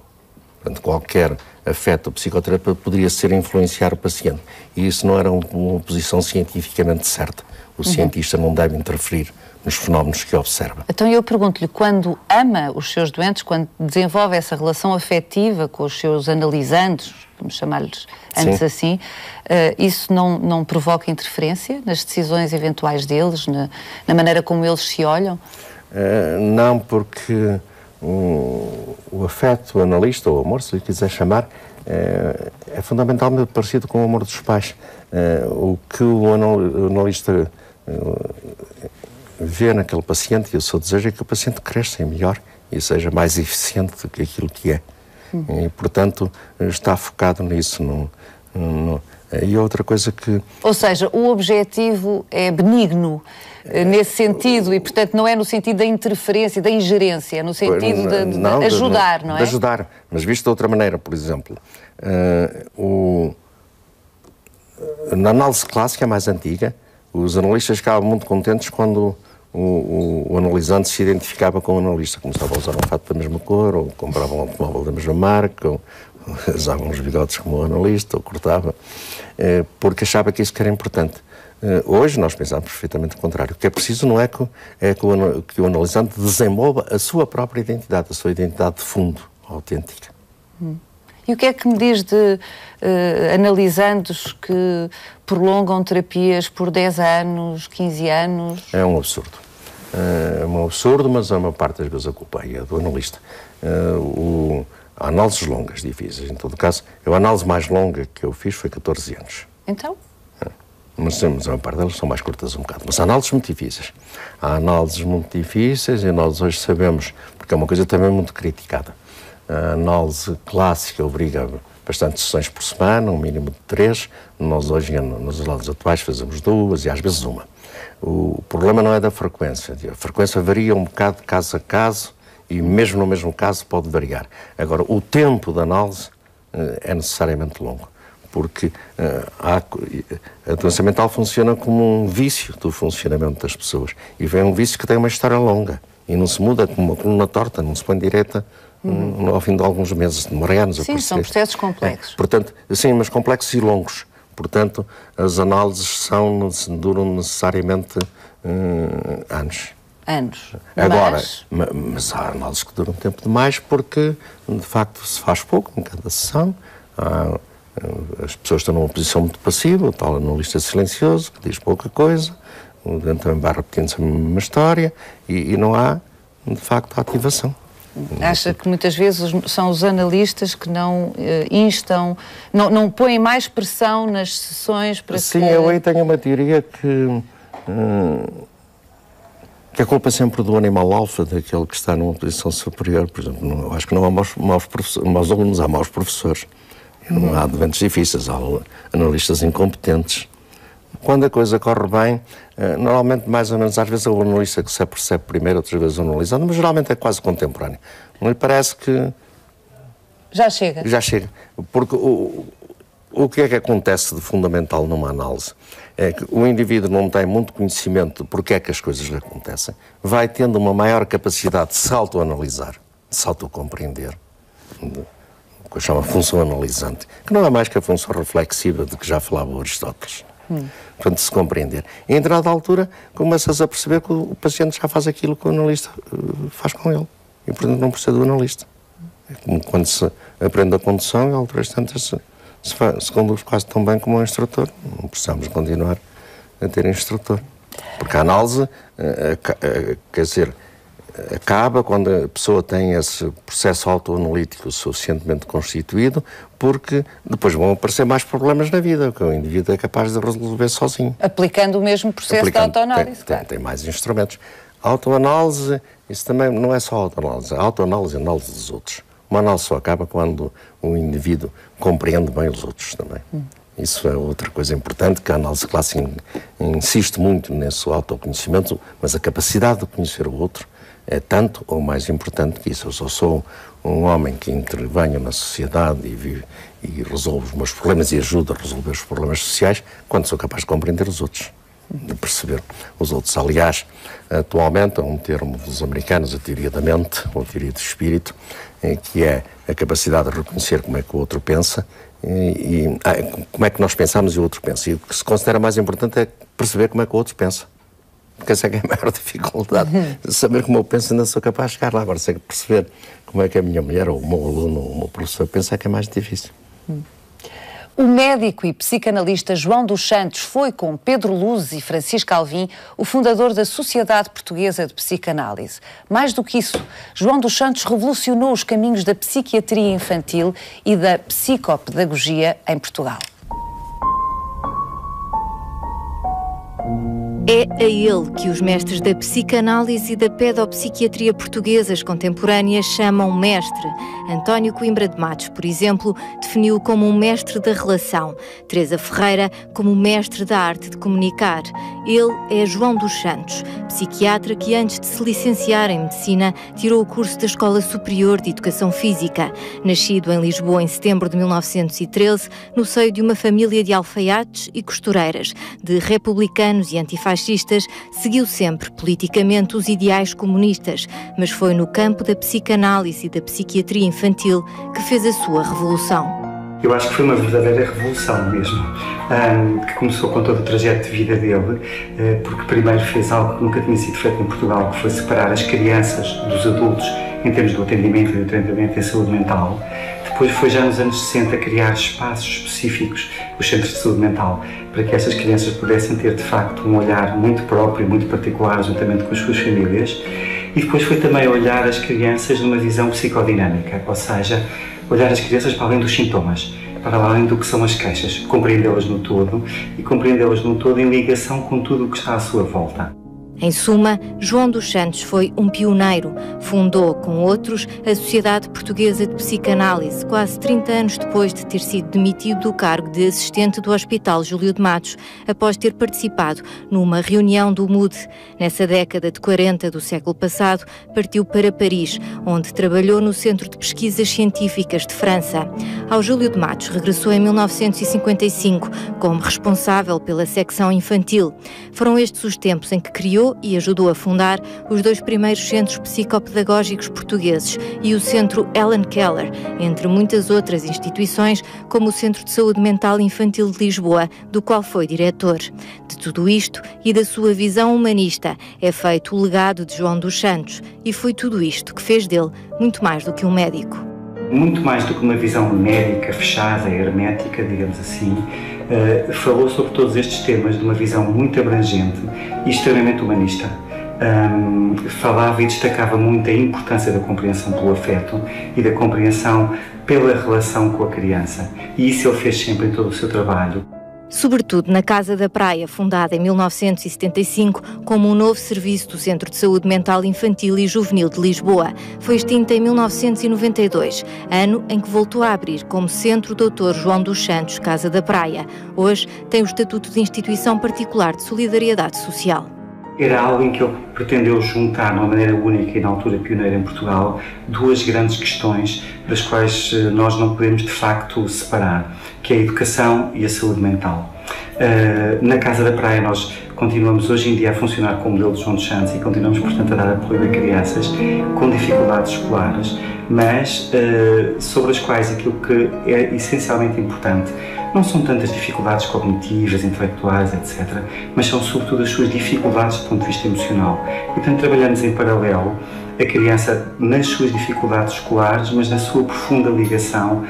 Portanto, qualquer afeto do psicoterapeuta poderia ser influenciar o paciente. E isso não era uma posição cientificamente certa. O cientista não deve interferir nos fenómenos que observa. Então eu pergunto-lhe, quando ama os seus doentes, quando desenvolve essa relação afetiva com os seus analisandos, vamos chamar-lhes antes assim, isso não provoca interferência nas decisões eventuais deles, na maneira como eles se olham? Não, porque o afeto, o analista, ou o amor, se lhe quiser chamar, é fundamentalmente parecido com o amor dos pais. O que o analista vê naquele paciente, e o seu desejo é que o paciente cresça melhor e seja mais eficiente do que aquilo que é. E, portanto, está focado nisso. E outra coisa que... Ou seja, o objetivo é benigno nesse sentido e, portanto, não é no sentido da interferência, da ingerência, é no sentido de ajudar, não é? De ajudar, mas visto de outra maneira, por exemplo, na análise clássica mais antiga, os analistas ficavam muito contentes quando o analisante se identificava com o analista. Começava a usar um fato da mesma cor, ou comprava um automóvel da mesma marca, ou usava uns bigodes como o analista, ou cortava, porque achava que isso era importante. Hoje nós pensamos perfeitamente o contrário. O que é preciso não é que o analisante desenvolva a sua própria identidade, a sua identidade de fundo, autêntica. E o que é que me diz de analisandos que prolongam terapias por 10 anos, 15 anos? É um absurdo. É um absurdo, mas a maior parte das vezes a culpa é do analista. Há análises longas, difíceis. Em todo caso, a análise mais longa que eu fiz foi 14 anos. Então? Mas a maior parte delas são mais curtas um bocado. Mas há análises muito difíceis. Há análises muito difíceis e nós hoje sabemos, porque é uma coisa também muito criticada. A análise clássica obriga bastantes sessões por semana, um mínimo de 3. Nós hoje, nas análises atuais, fazemos 2 e às vezes 1. O problema não é da frequência. A frequência varia um bocado de caso a caso e mesmo no mesmo caso pode variar. Agora, o tempo da análise é necessariamente longo, porque a doença mental funciona como um vício do funcionamento das pessoas. E vem um vício que tem uma história longa e não se muda como uma coluna torta, não se põe direta ao fim de alguns meses, demora anos a perceber. Sim, são processos complexos. Portanto, sim, mas complexos e longos. Portanto, as análises duram necessariamente anos. Agora, mas há análises que duram tempo demais porque, de facto, se faz pouco em cada sessão. As pessoas estão numa posição muito passiva, o tal analista silencioso, que diz pouca coisa, o doente também vai repetindo-se a mesma história e não há, de facto, a ativação. Acha que muitas vezes são os analistas que não instam, não põem mais pressão nas sessões para Sim, eu aí tenho uma teoria que Que a culpa é sempre do animal alfa, daquele que está numa posição superior. Por exemplo, eu acho que não há maus alunos, há maus professores. Não há doentes difíceis, há analistas incompetentes. Quando a coisa corre bem, normalmente, mais ou menos, às vezes é o analista que se apercebe primeiro, outras vezes o analisando, mas geralmente é quase contemporâneo. Não lhe parece que... Já chega? Já chega. Porque o que é que acontece de fundamental numa análise? É que o indivíduo não tem muito conhecimento de porque é que as coisas lhe acontecem, vai tendo uma maior capacidade de se autoanalisar, de se autocompreender, o que eu chamo a função analisante, que não é mais que a função reflexiva de que já falava Aristóteles. Portanto, se compreender. E em determinada altura, começas a perceber que o paciente já faz aquilo que o analista faz com ele. E, portanto, não precisa do analista. É como quando se aprende a condução, e a alturas tantas se conduz quase tão bem como um instrutor. Não precisamos continuar a ter instrutor. Porque a análise, quer dizer, acaba quando a pessoa tem esse processo autoanalítico suficientemente constituído, porque depois vão aparecer mais problemas na vida, que o indivíduo é capaz de resolver sozinho. Aplicando o mesmo processo de autoanálise. Tem mais instrumentos. A autoanálise, isso também não é só autoanálise, a autoanálise e a análise dos outros. Uma análise só acaba quando o indivíduo compreende bem os outros também. Isso é outra coisa importante, que a análise clássica insiste muito nesse autoconhecimento, mas a capacidade de conhecer o outro é tanto ou mais importante que isso. Eu só sou um homem que intervenho na sociedade e vive e resolve os meus problemas e ajuda a resolver os problemas sociais quando sou capaz de compreender os outros, de perceber os outros. Aliás, atualmente há um termo dos americanos, a teoria da mente, ou a teoria do espírito, que é a capacidade de reconhecer como é que o outro pensa e como é que nós pensamos e o outro pensa. E o que se considera mais importante é perceber como é que o outro pensa. Porque essa é que é a maior dificuldade. Saber como eu penso, ainda sou capaz de chegar lá. Agora, se perceber como é que a minha mulher, ou o meu aluno, ou o meu professor pensa, é que é mais difícil. O médico e psicanalista João dos Santos foi, com Pedro Luz e Francisco Alvim, o fundador da Sociedade Portuguesa de Psicanálise. Mais do que isso, João dos Santos revolucionou os caminhos da psiquiatria infantil e da psicopedagogia em Portugal. É a ele que os mestres da psicanálise e da pedopsiquiatria portuguesas contemporâneas chamam mestre. António Coimbra de Matos, por exemplo, definiu-o como um mestre da relação. Teresa Ferreira como mestre da arte de comunicar. Ele é João dos Santos, psiquiatra que antes de se licenciar em medicina tirou o curso da Escola Superior de Educação Física. Nascido em Lisboa em setembro de 1913, no seio de uma família de alfaiates e costureiras, de republicanos e antifascistas, seguiu sempre politicamente os ideais comunistas, mas foi no campo da psicanálise e da psiquiatria infantil que fez a sua revolução. Eu acho que foi uma verdadeira revolução mesmo, que começou com todo o trajeto de vida dele, porque primeiro fez algo que nunca tinha sido feito em Portugal, que foi separar as crianças dos adultos em termos do atendimento e do tratamento em saúde mental. Depois foi já nos anos 60 criar espaços específicos, os centros de saúde mental, para que essas crianças pudessem ter de facto um olhar muito próprio, muito particular, juntamente com as suas famílias. E depois foi também olhar as crianças numa visão psicodinâmica, ou seja, olhar as crianças para além dos sintomas, para além do que são as queixas, compreendê-las no todo e compreendê-las no todo em ligação com tudo o que está à sua volta. Em suma, João dos Santos foi um pioneiro. Fundou, com outros, a Sociedade Portuguesa de Psicanálise, quase 30 anos depois de ter sido demitido do cargo de assistente do Hospital Júlio de Matos, após ter participado numa reunião do MUD. Nessa década de 40 do século passado, partiu para Paris, onde trabalhou no Centro de Pesquisas Científicas de França. Ao Júlio de Matos regressou em 1955, como responsável pela secção infantil. Foram estes os tempos em que criou e ajudou a fundar os 2 primeiros centros psicopedagógicos portugueses e o Centro Helen Keller, entre muitas outras instituições, como o Centro de Saúde Mental Infantil de Lisboa, do qual foi diretor. De tudo isto e da sua visão humanista é feito o legado de João dos Santos, e foi tudo isto que fez dele muito mais do que um médico. Muito mais do que uma visão médica, fechada, hermética, digamos assim, falou sobre todos estes temas de uma visão muito abrangente e extremamente humanista. Falava e destacava muito a importância da compreensão pelo afeto e da compreensão pela relação com a criança. E isso ele fez sempre em todo o seu trabalho. sobretudo na Casa da Praia, fundada em 1975 como um novo serviço do Centro de Saúde Mental Infantil e Juvenil de Lisboa. Foi extinta em 1992, ano em que voltou a abrir como Centro Dr. João dos Santos Casa da Praia. Hoje tem o estatuto de instituição particular de solidariedade social. Era algo em que ele pretendeu juntar, de uma maneira única e na altura pioneira em Portugal, duas grandes questões das quais nós não podemos de facto separar, que é a educação e a saúde mental. Na Casa da Praia nós continuamos hoje em dia a funcionar com o modelo de João dos Santos e continuamos, portanto, a dar apoio a crianças com dificuldades escolares, mas sobre as quais aquilo que é essencialmente importante não são tantas dificuldades cognitivas, intelectuais, etc., mas são sobretudo as suas dificuldades do ponto de vista emocional. E, portanto, trabalhamos em paralelo a criança nas suas dificuldades escolares, mas na sua profunda ligação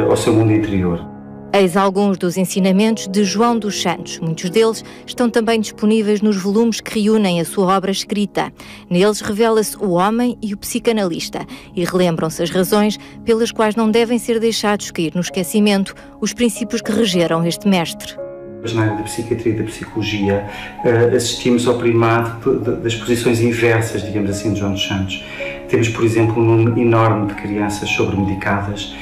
ao seu mundo interior. Eis alguns dos ensinamentos de João dos Santos. Muitos deles estão também disponíveis nos volumes que reúnem a sua obra escrita. Neles revela-se o homem e o psicanalista e relembram-se as razões pelas quais não devem ser deixados cair no esquecimento os princípios que regeram este mestre. Na área da psiquiatria e da psicologia, assistimos ao primado das posições inversas, digamos assim, de João dos Santos. Temos, por exemplo, um número enorme de crianças sobremedicadas,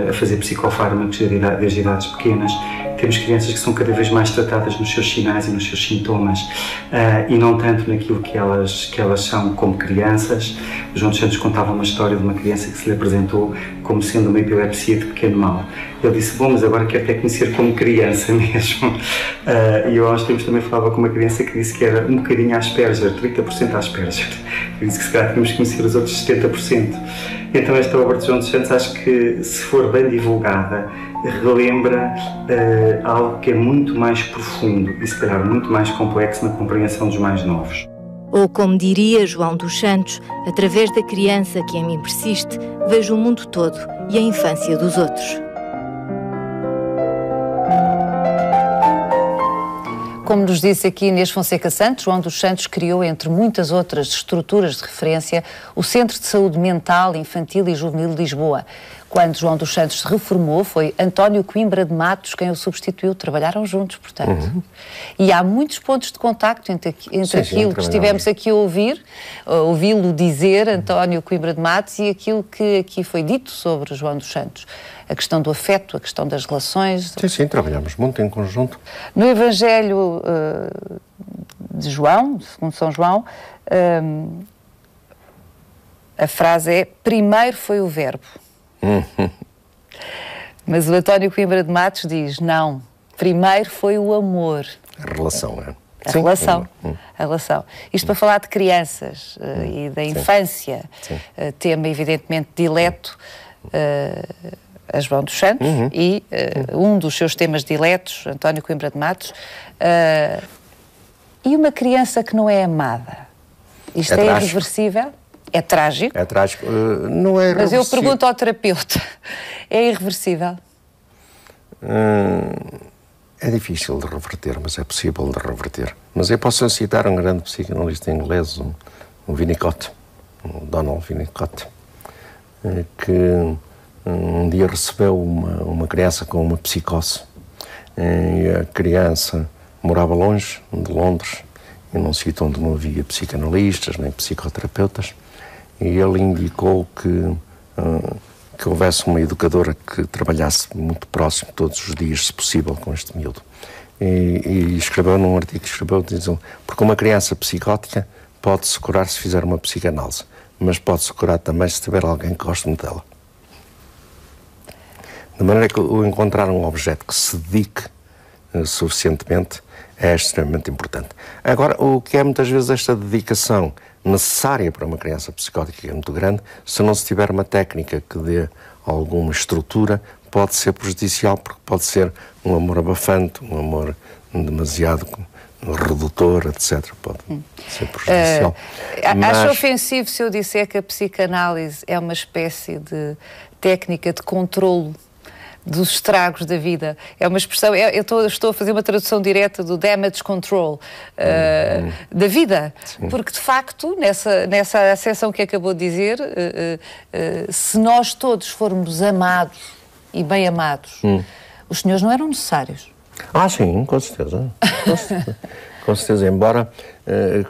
a fazer psicofármacos desde idades pequenas. Temos crianças que são cada vez mais tratadas nos seus sinais e nos seus sintomas e não tanto naquilo que elas são como crianças. O João dos Santos contava uma história de uma criança que se lhe apresentou como sendo uma epilepsia de pequeno mal. Ele disse, bom, mas agora quero até conhecer como criança mesmo. E eu há uns tempos também falava com uma criança que disse que era um bocadinho Asperger, 30% Asperger. Eu disse que se calhar tínhamos que conhecer os outros 70%. Então esta obra de João dos Santos, acho que se for bem divulgada, relembra algo que é muito mais profundo e se calhar muito mais complexo na compreensão dos mais novos. Ou como diria João dos Santos, através da criança que em mim persiste, vejo o mundo todo e a infância dos outros. Como nos disse aqui Inês Fonseca Santos, João dos Santos criou, entre muitas outras estruturas de referência, o Centro de Saúde Mental, Infantil e Juvenil de Lisboa. Quando João dos Santos se reformou, foi António Coimbra de Matos quem o substituiu. Trabalharam juntos, portanto. Uhum. E há muitos pontos de contacto entre aquilo que estivemos aqui a ouvir, ouvi-lo dizer, António Coimbra de Matos, e aquilo que aqui foi dito sobre João dos Santos. A questão do afeto, a questão das relações. Sim, trabalhamos muito em conjunto. No Evangelho de João, segundo São João, a frase é: primeiro foi o verbo. Mas o António Coimbra de Matos diz: não, primeiro foi o amor. A relação, é? A relação. Isto para falar de crianças e da infância, tema evidentemente dileto a João dos Santos e um dos seus temas diletos, António Coimbra de Matos. E uma criança que não é amada? Isto é irreversível? É trágico? É trágico. Não é irreversível. Mas eu pergunto ao terapeuta, é irreversível? É difícil de reverter, mas é possível de reverter. Mas eu posso citar um grande psicanalista inglês, um Winnicott, o Donald Winnicott, que um dia recebeu uma criança com uma psicose. E a criança morava longe de Londres, e num sítio onde não havia psicanalistas nem psicoterapeutas, e ele indicou que houvesse uma educadora que trabalhasse muito próximo, todos os dias, se possível, com este miúdo. E escreveu num artigo que escreveu, dizendo, porque uma criança psicótica pode-se curar se fizer uma psicanálise, mas pode-se curar também se tiver alguém que goste muito dela. De maneira que o encontrar um objeto que se dedique suficientemente é extremamente importante. Agora, o que é muitas vezes esta dedicação necessária para uma criança psicótica, que é muito grande, se não se tiver uma técnica que dê alguma estrutura, pode ser prejudicial, porque pode ser um amor abafante, um amor demasiado redutor, etc. Pode ser prejudicial. Acho ofensivo se eu disser que a psicanálise é uma espécie de técnica de controlo dos estragos da vida. É uma expressão, eu estou a fazer uma tradução direta do damage control da vida. Sim. Porque, de facto, nessa acessão que acabou de dizer, se nós todos formos amados e bem amados, os senhores não eram necessários. Sim, com certeza. Com certeza. Com certeza, embora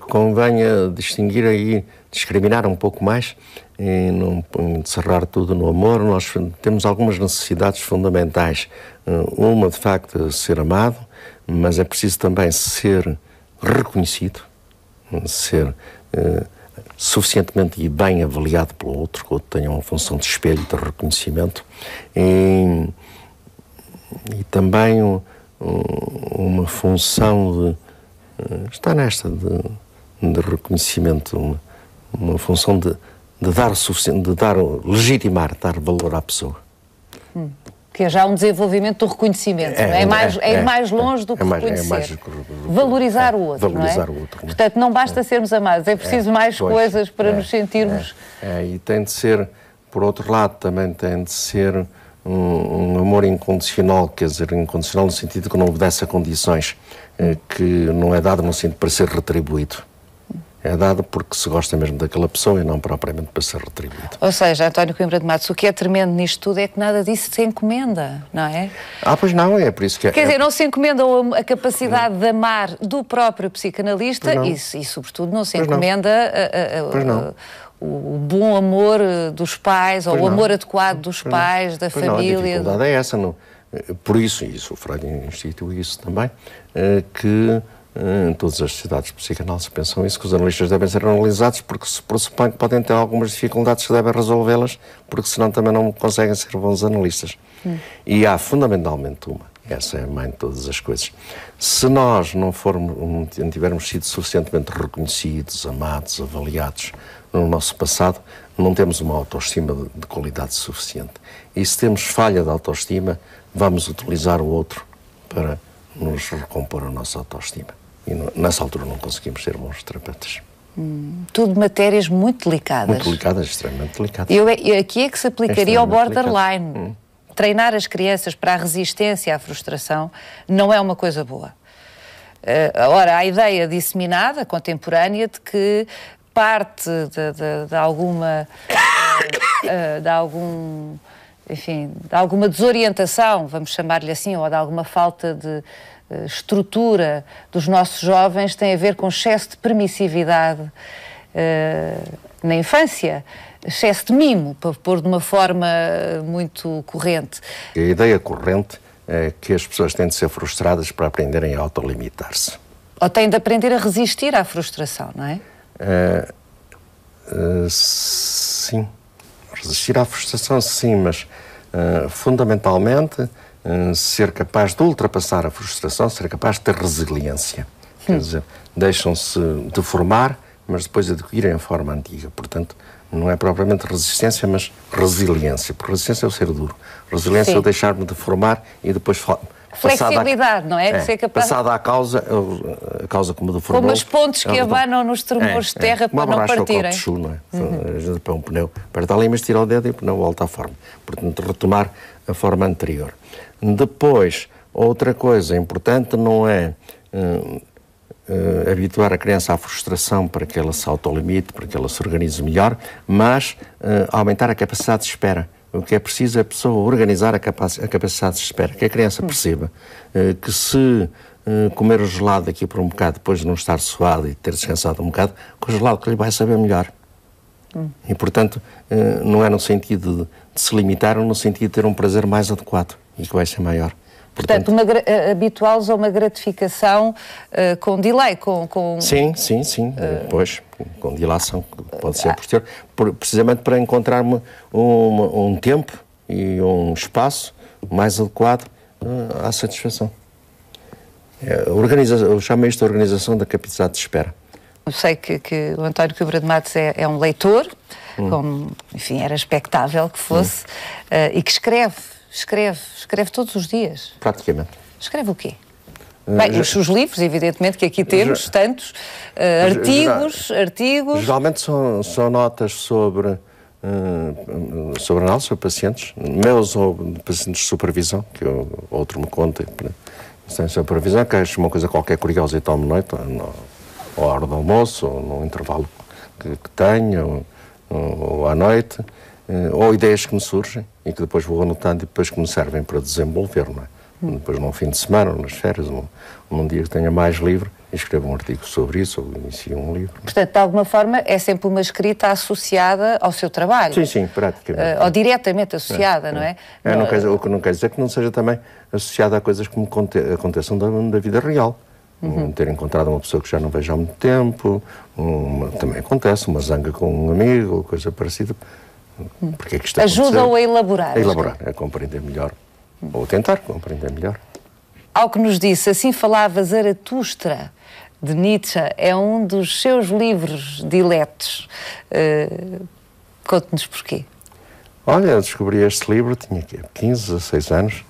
convenha distinguir aí, discriminar um pouco mais e não encerrar tudo no amor. Nós temos algumas necessidades fundamentais. Uma, de facto, é ser amado, mas é preciso também ser reconhecido, ser suficientemente e bem avaliado pelo outro, que o outro tenha uma função de espelho, de reconhecimento, e também uma função está nesta de reconhecimento, uma função de dar o suficiente, de legitimar, dar valor à pessoa. Que é já um desenvolvimento do reconhecimento, não é? Ir mais longe do que reconhecer. Valorizar o outro, valorizar não é? O outro, Portanto, não basta sermos amados, é preciso mais coisas para nos sentirmos... E tem de ser, por outro lado, também tem de ser um amor incondicional, quer dizer, incondicional no sentido de que não obedece a condições, que não é dado no sentido para ser retribuído. É dado porque se gosta mesmo daquela pessoa e não propriamente para ser retribuído. Ou seja, António Coimbra de Matos, o que é tremendo nisto tudo é que nada disso se encomenda, não é? Pois não, é por isso que... Quer dizer, não se encomenda a capacidade de amar do próprio psicanalista e sobretudo, não se encomenda o bom amor dos pais ou o amor adequado dos pais, da família. A dificuldade é essa. Por isso, e o Freud instituiu isso também, que em todas as sociedades psicanalistas pensam isso, que os analistas devem ser analisados porque se pressupõe que podem ter algumas dificuldades que devem resolvê-las, porque senão também não conseguem ser bons analistas. E há fundamentalmente essa é a mãe de todas as coisas. Se nós não tivermos sido suficientemente reconhecidos, amados, avaliados no nosso passado, não temos uma autoestima de qualidade suficiente. E se temos falha de autoestima, vamos utilizar o outro para nos recompor a nossa autoestima. E nessa altura não conseguimos ser bons terapeutas. Tudo matérias muito delicadas. Muito delicadas, extremamente delicadas. E aqui é que se aplicaria ao borderline. Treinar as crianças para a resistência à frustração não é uma coisa boa. Ora, a ideia disseminada, contemporânea, de que parte de alguma desorientação, vamos chamar-lhe assim, ou de alguma falta de estrutura dos nossos jovens tem a ver com excesso de permissividade na infância, excesso de mimo, para pôr de uma forma muito corrente. A ideia corrente é que as pessoas têm de ser frustradas para aprenderem a autolimitar-se. Ou têm de aprender a resistir à frustração, não é? Sim. Resistir à frustração, sim, mas fundamentalmente ser capaz de ultrapassar a frustração, ser capaz de ter resiliência. Quer dizer, deixam-se deformar, mas depois adquirem a forma antiga. Portanto, não é propriamente resistência, mas resiliência. Porque resistência é o ser duro. Resiliência é o deixar-me deformar e depois... Flexibilidade, não é? Ser capaz... Passada a causa que me deformou... Como as pontes que abanam nos tremores de terra para não partirem. Não é? A gente põe um pneu, aperta ali, mas tira o dedo e o pneu volta à forma. Portanto, retomar a forma anterior. Depois, outra coisa importante não é habituar a criança à frustração para que ela se autolimite, para que ela se organize melhor, mas aumentar a capacidade de espera. O que é preciso é a pessoa organizar a capacidade de espera, que a criança perceba que se comer o gelado aqui por um bocado, depois de não estar suado e ter descansado um bocado, com o gelado que lhe vai saber melhor. E, portanto, não é no sentido de se limitar, ou no sentido de ter um prazer mais adequado e que vai ser maior. Portanto, habituá-los a uma gratificação com delay, Sim. Depois, com dilação, que pode ser posterior, precisamente para encontrar um tempo e um espaço mais adequado à satisfação. Eu chamo isto de organização da capacidade de espera. Eu sei que o António Coimbra de Matos é um leitor, como, enfim, era expectável que fosse, e que escreve todos os dias. Praticamente. Escreve o quê? Bem, os livros, evidentemente, que aqui temos, tantos, artigos... Geralmente são notas sobre análise, sobre pacientes, meus ou pacientes de supervisão, que outro me conta, sem supervisão, que acho uma coisa qualquer curiosa e tomo noite, ou à hora do almoço, ou no intervalo que tenho, ou à noite, ou ideias que me surgem e que depois vou anotando e depois que me servem para desenvolver, não é? Depois, num fim de semana, ou nas férias, num dia que tenha mais livre, escrevo um artigo sobre isso ou inicio um livro. Portanto, de alguma forma, é sempre uma escrita associada ao seu trabalho. Sim, praticamente. Ou diretamente associada, não é? O que não quer dizer que não seja também associada a coisas que me aconteçam da vida real. Ter encontrado uma pessoa que já não vejo há muito tempo, também acontece, uma zanga com um amigo, coisa parecida. Porque é que isto ajuda-o a elaborar. A elaborar, a compreender melhor. Ou tentar compreender melhor. Ao que nos disse, assim falava Zaratustra, de Nietzsche, é um dos seus livros diletos. Conte-nos porquê. Olha, eu descobri este livro, tinha 15, 16 anos,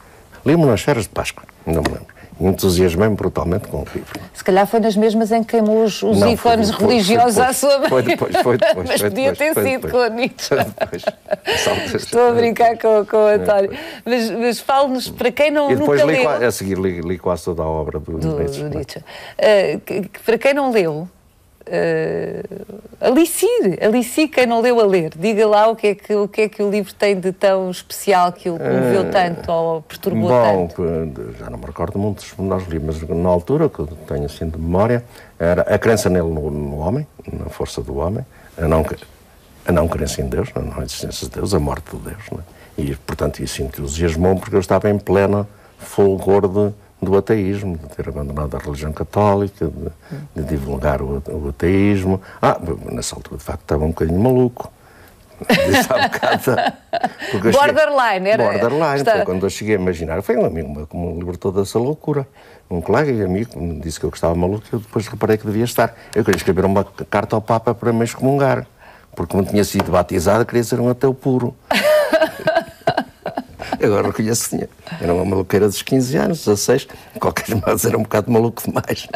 li-me nas férias de Páscoa, não me lembro. Entusiasmei-me brutalmente com o livro. Se calhar foi nas mesmas em que queimou os ícones religiosos à sua mãe. Foi depois. Mas podia ter sido com o Nietzsche. Estou a brincar com o António. Mas fale-nos, para quem não nunca leu... E depois, a seguir, li quase toda a obra do Nietzsche. Para quem não leu, alicie quem não leu a ler. Diga lá o que é que o livro tem de tão especial que o comoveu tanto ou perturbou tanto. Já não me recordo muito dos menores livros, mas na altura, que eu tenho assim de memória, era a crença nele, no homem, na força do homem, a não crença em Deus, a não existência de Deus, a morte de Deus. Não é? E, portanto, isso entusiasmou-me porque eu estava em plena fulgor do ateísmo, de ter abandonado a religião católica, de divulgar o ateísmo. Nessa altura, de facto, estava um bocadinho maluco. Disse há bocado. Borderline, era? Borderline, porque quando eu cheguei a imaginar, foi um amigo que me libertou dessa loucura. Um colega e amigo me disse que eu estava maluco e eu depois reparei que devia estar. Eu queria escrever uma carta ao Papa para me excomungar, porque como tinha sido batizado, queria ser um ateu puro. Agora reconheço que tinha. Era uma maluqueira dos 15 anos, 16, de qualquer modo era um bocado maluco demais.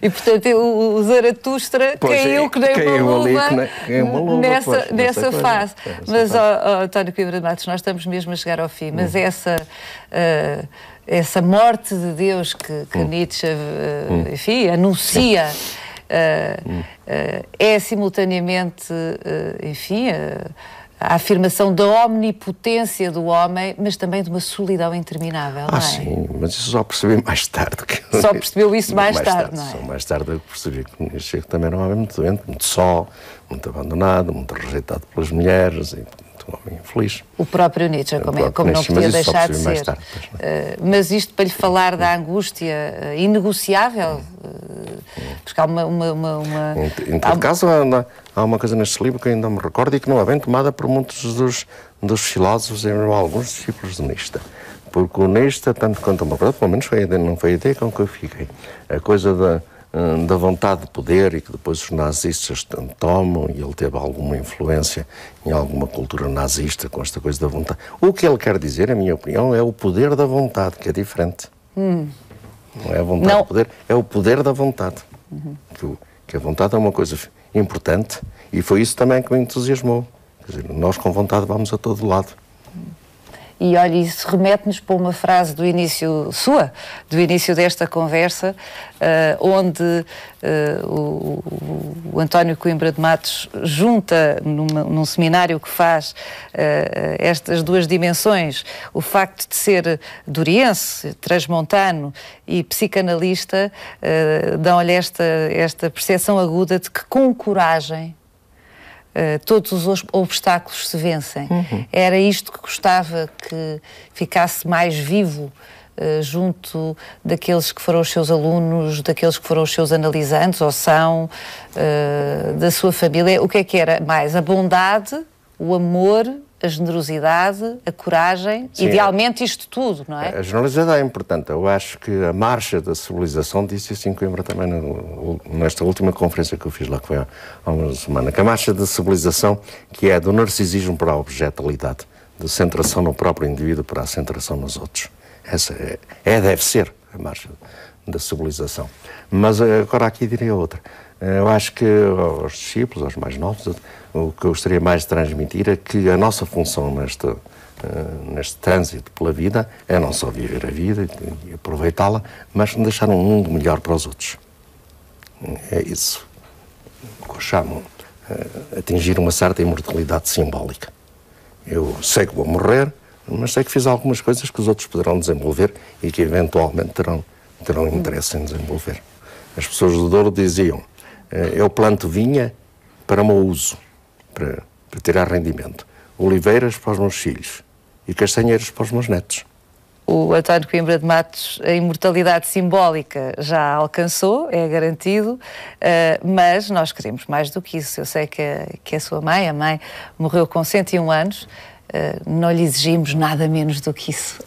E portanto o Zaratustra caiu que nem uma luva nessa fase. Mas, António Coimbra de Matos, nós estamos mesmo a chegar ao fim, mas essa morte de Deus que Nietzsche, enfim, anuncia, é simultaneamente, enfim, a afirmação da omnipotência do homem, mas também de uma solidão interminável, não é? Sim, mas isso só percebi mais tarde. Só percebeu isso mais tarde, não é? Só mais tarde eu percebi que Nietzsche também era um homem muito doente, muito só, muito abandonado, muito rejeitado pelas mulheres, e um homem infeliz. O próprio Nietzsche, como não podia deixar de ser. Tarde, mas isto para lhe falar da angústia inegociável, porque há Em todo caso, há uma coisa neste livro que ainda me recordo e que não é bem tomada por muitos dos filósofos e alguns discípulos de Nietzsche. Porque o Nietzsche, tanto quanto me recordo, pelo menos não foi a ideia com que eu fiquei. A coisa da vontade de poder e que depois os nazistas tomam, e ele teve alguma influência em alguma cultura nazista com esta coisa da vontade. O que ele quer dizer, a minha opinião, é o poder da vontade, que é diferente. Não é a vontade do poder, é o poder da vontade. Que a vontade é uma coisa importante e foi isso também que me entusiasmou. Quer dizer, nós com vontade vamos a todo lado. E olha, isso remete-nos para uma frase do início desta conversa, onde o António Coimbra de Matos junta num seminário que faz estas duas dimensões, o facto de ser doriense, transmontano e psicanalista, dão-lhe esta percepção aguda de que com coragem todos os obstáculos se vencem. Era isto que gostava que ficasse mais vivo junto daqueles que foram os seus alunos, daqueles que foram os seus analisantes, ou são, da sua família. O que era mais? A bondade, o amor, a generosidade, a coragem, sim, idealmente isto tudo, não é? A generosidade é importante. Eu acho que a marcha da civilização, disse assim Coimbra também nesta última conferência que eu fiz lá, que foi há uma semana, que a marcha da civilização, que é do narcisismo para a objetualidade, da centração no próprio indivíduo para a centração nos outros. Essa deve ser a marcha da civilização. Mas agora aqui diria outra. Eu acho que aos discípulos, aos mais novos, o que eu gostaria mais de transmitir é que a nossa função neste trânsito pela vida é não só viver a vida e aproveitá-la, mas deixar um mundo melhor para os outros. É isso que eu chamo atingir uma certa imortalidade simbólica. Eu sei que vou morrer, mas sei que fiz algumas coisas que os outros poderão desenvolver e que eventualmente terão interesse em desenvolver. As pessoas do Douro diziam, eu planto vinha para o meu uso, para tirar rendimento, oliveiras para os meus filhos e castanheiros para os meus netos. O António Coimbra de Matos, a imortalidade simbólica já alcançou, é garantido, mas nós queremos mais do que isso. Eu sei que a sua mãe, a mãe, morreu com 101 anos, não lhe exigimos nada menos do que isso.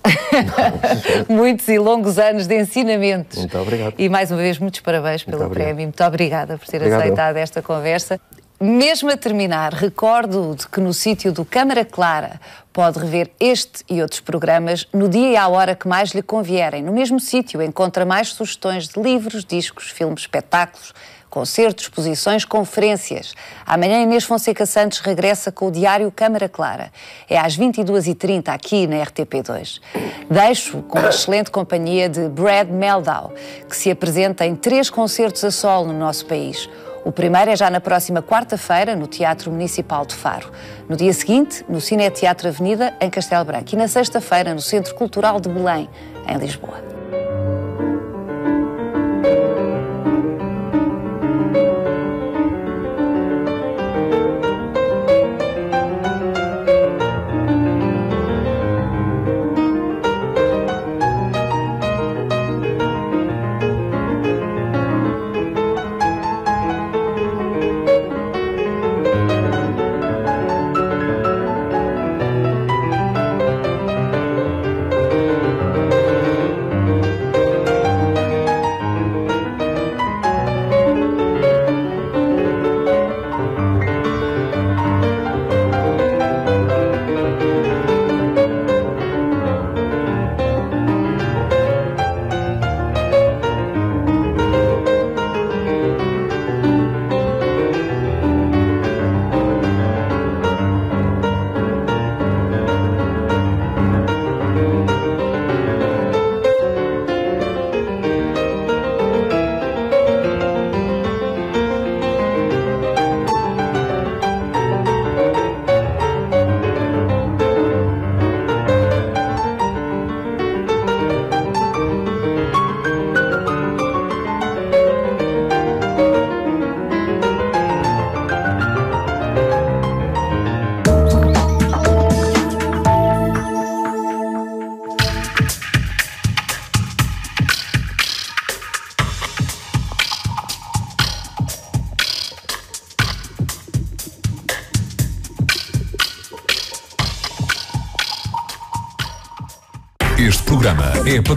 Muitos e longos anos de ensinamentos. Muito obrigado. E mais uma vez, muitos parabéns pelo prémio. Muito obrigada por ter aceitado esta conversa. Mesmo a terminar, recordo de que no sítio do Câmara Clara pode rever este e outros programas no dia e à hora que mais lhe convierem. No mesmo sítio encontra mais sugestões de livros, discos, filmes, espetáculos, concertos, exposições, conferências. Amanhã Inês Fonseca Santos regressa com o Diário Câmara Clara. É às 22h30 aqui na RTP2. Deixo com a excelente companhia de Brad Meldau, que se apresenta em 3 concertos a solo no nosso país. O primeiro é já na próxima quarta-feira, no Teatro Municipal de Faro. No dia seguinte, no Cine Teatro Avenida, em Castelo Branco. E na sexta-feira, no Centro Cultural de Belém, em Lisboa. Este programa é patrocinado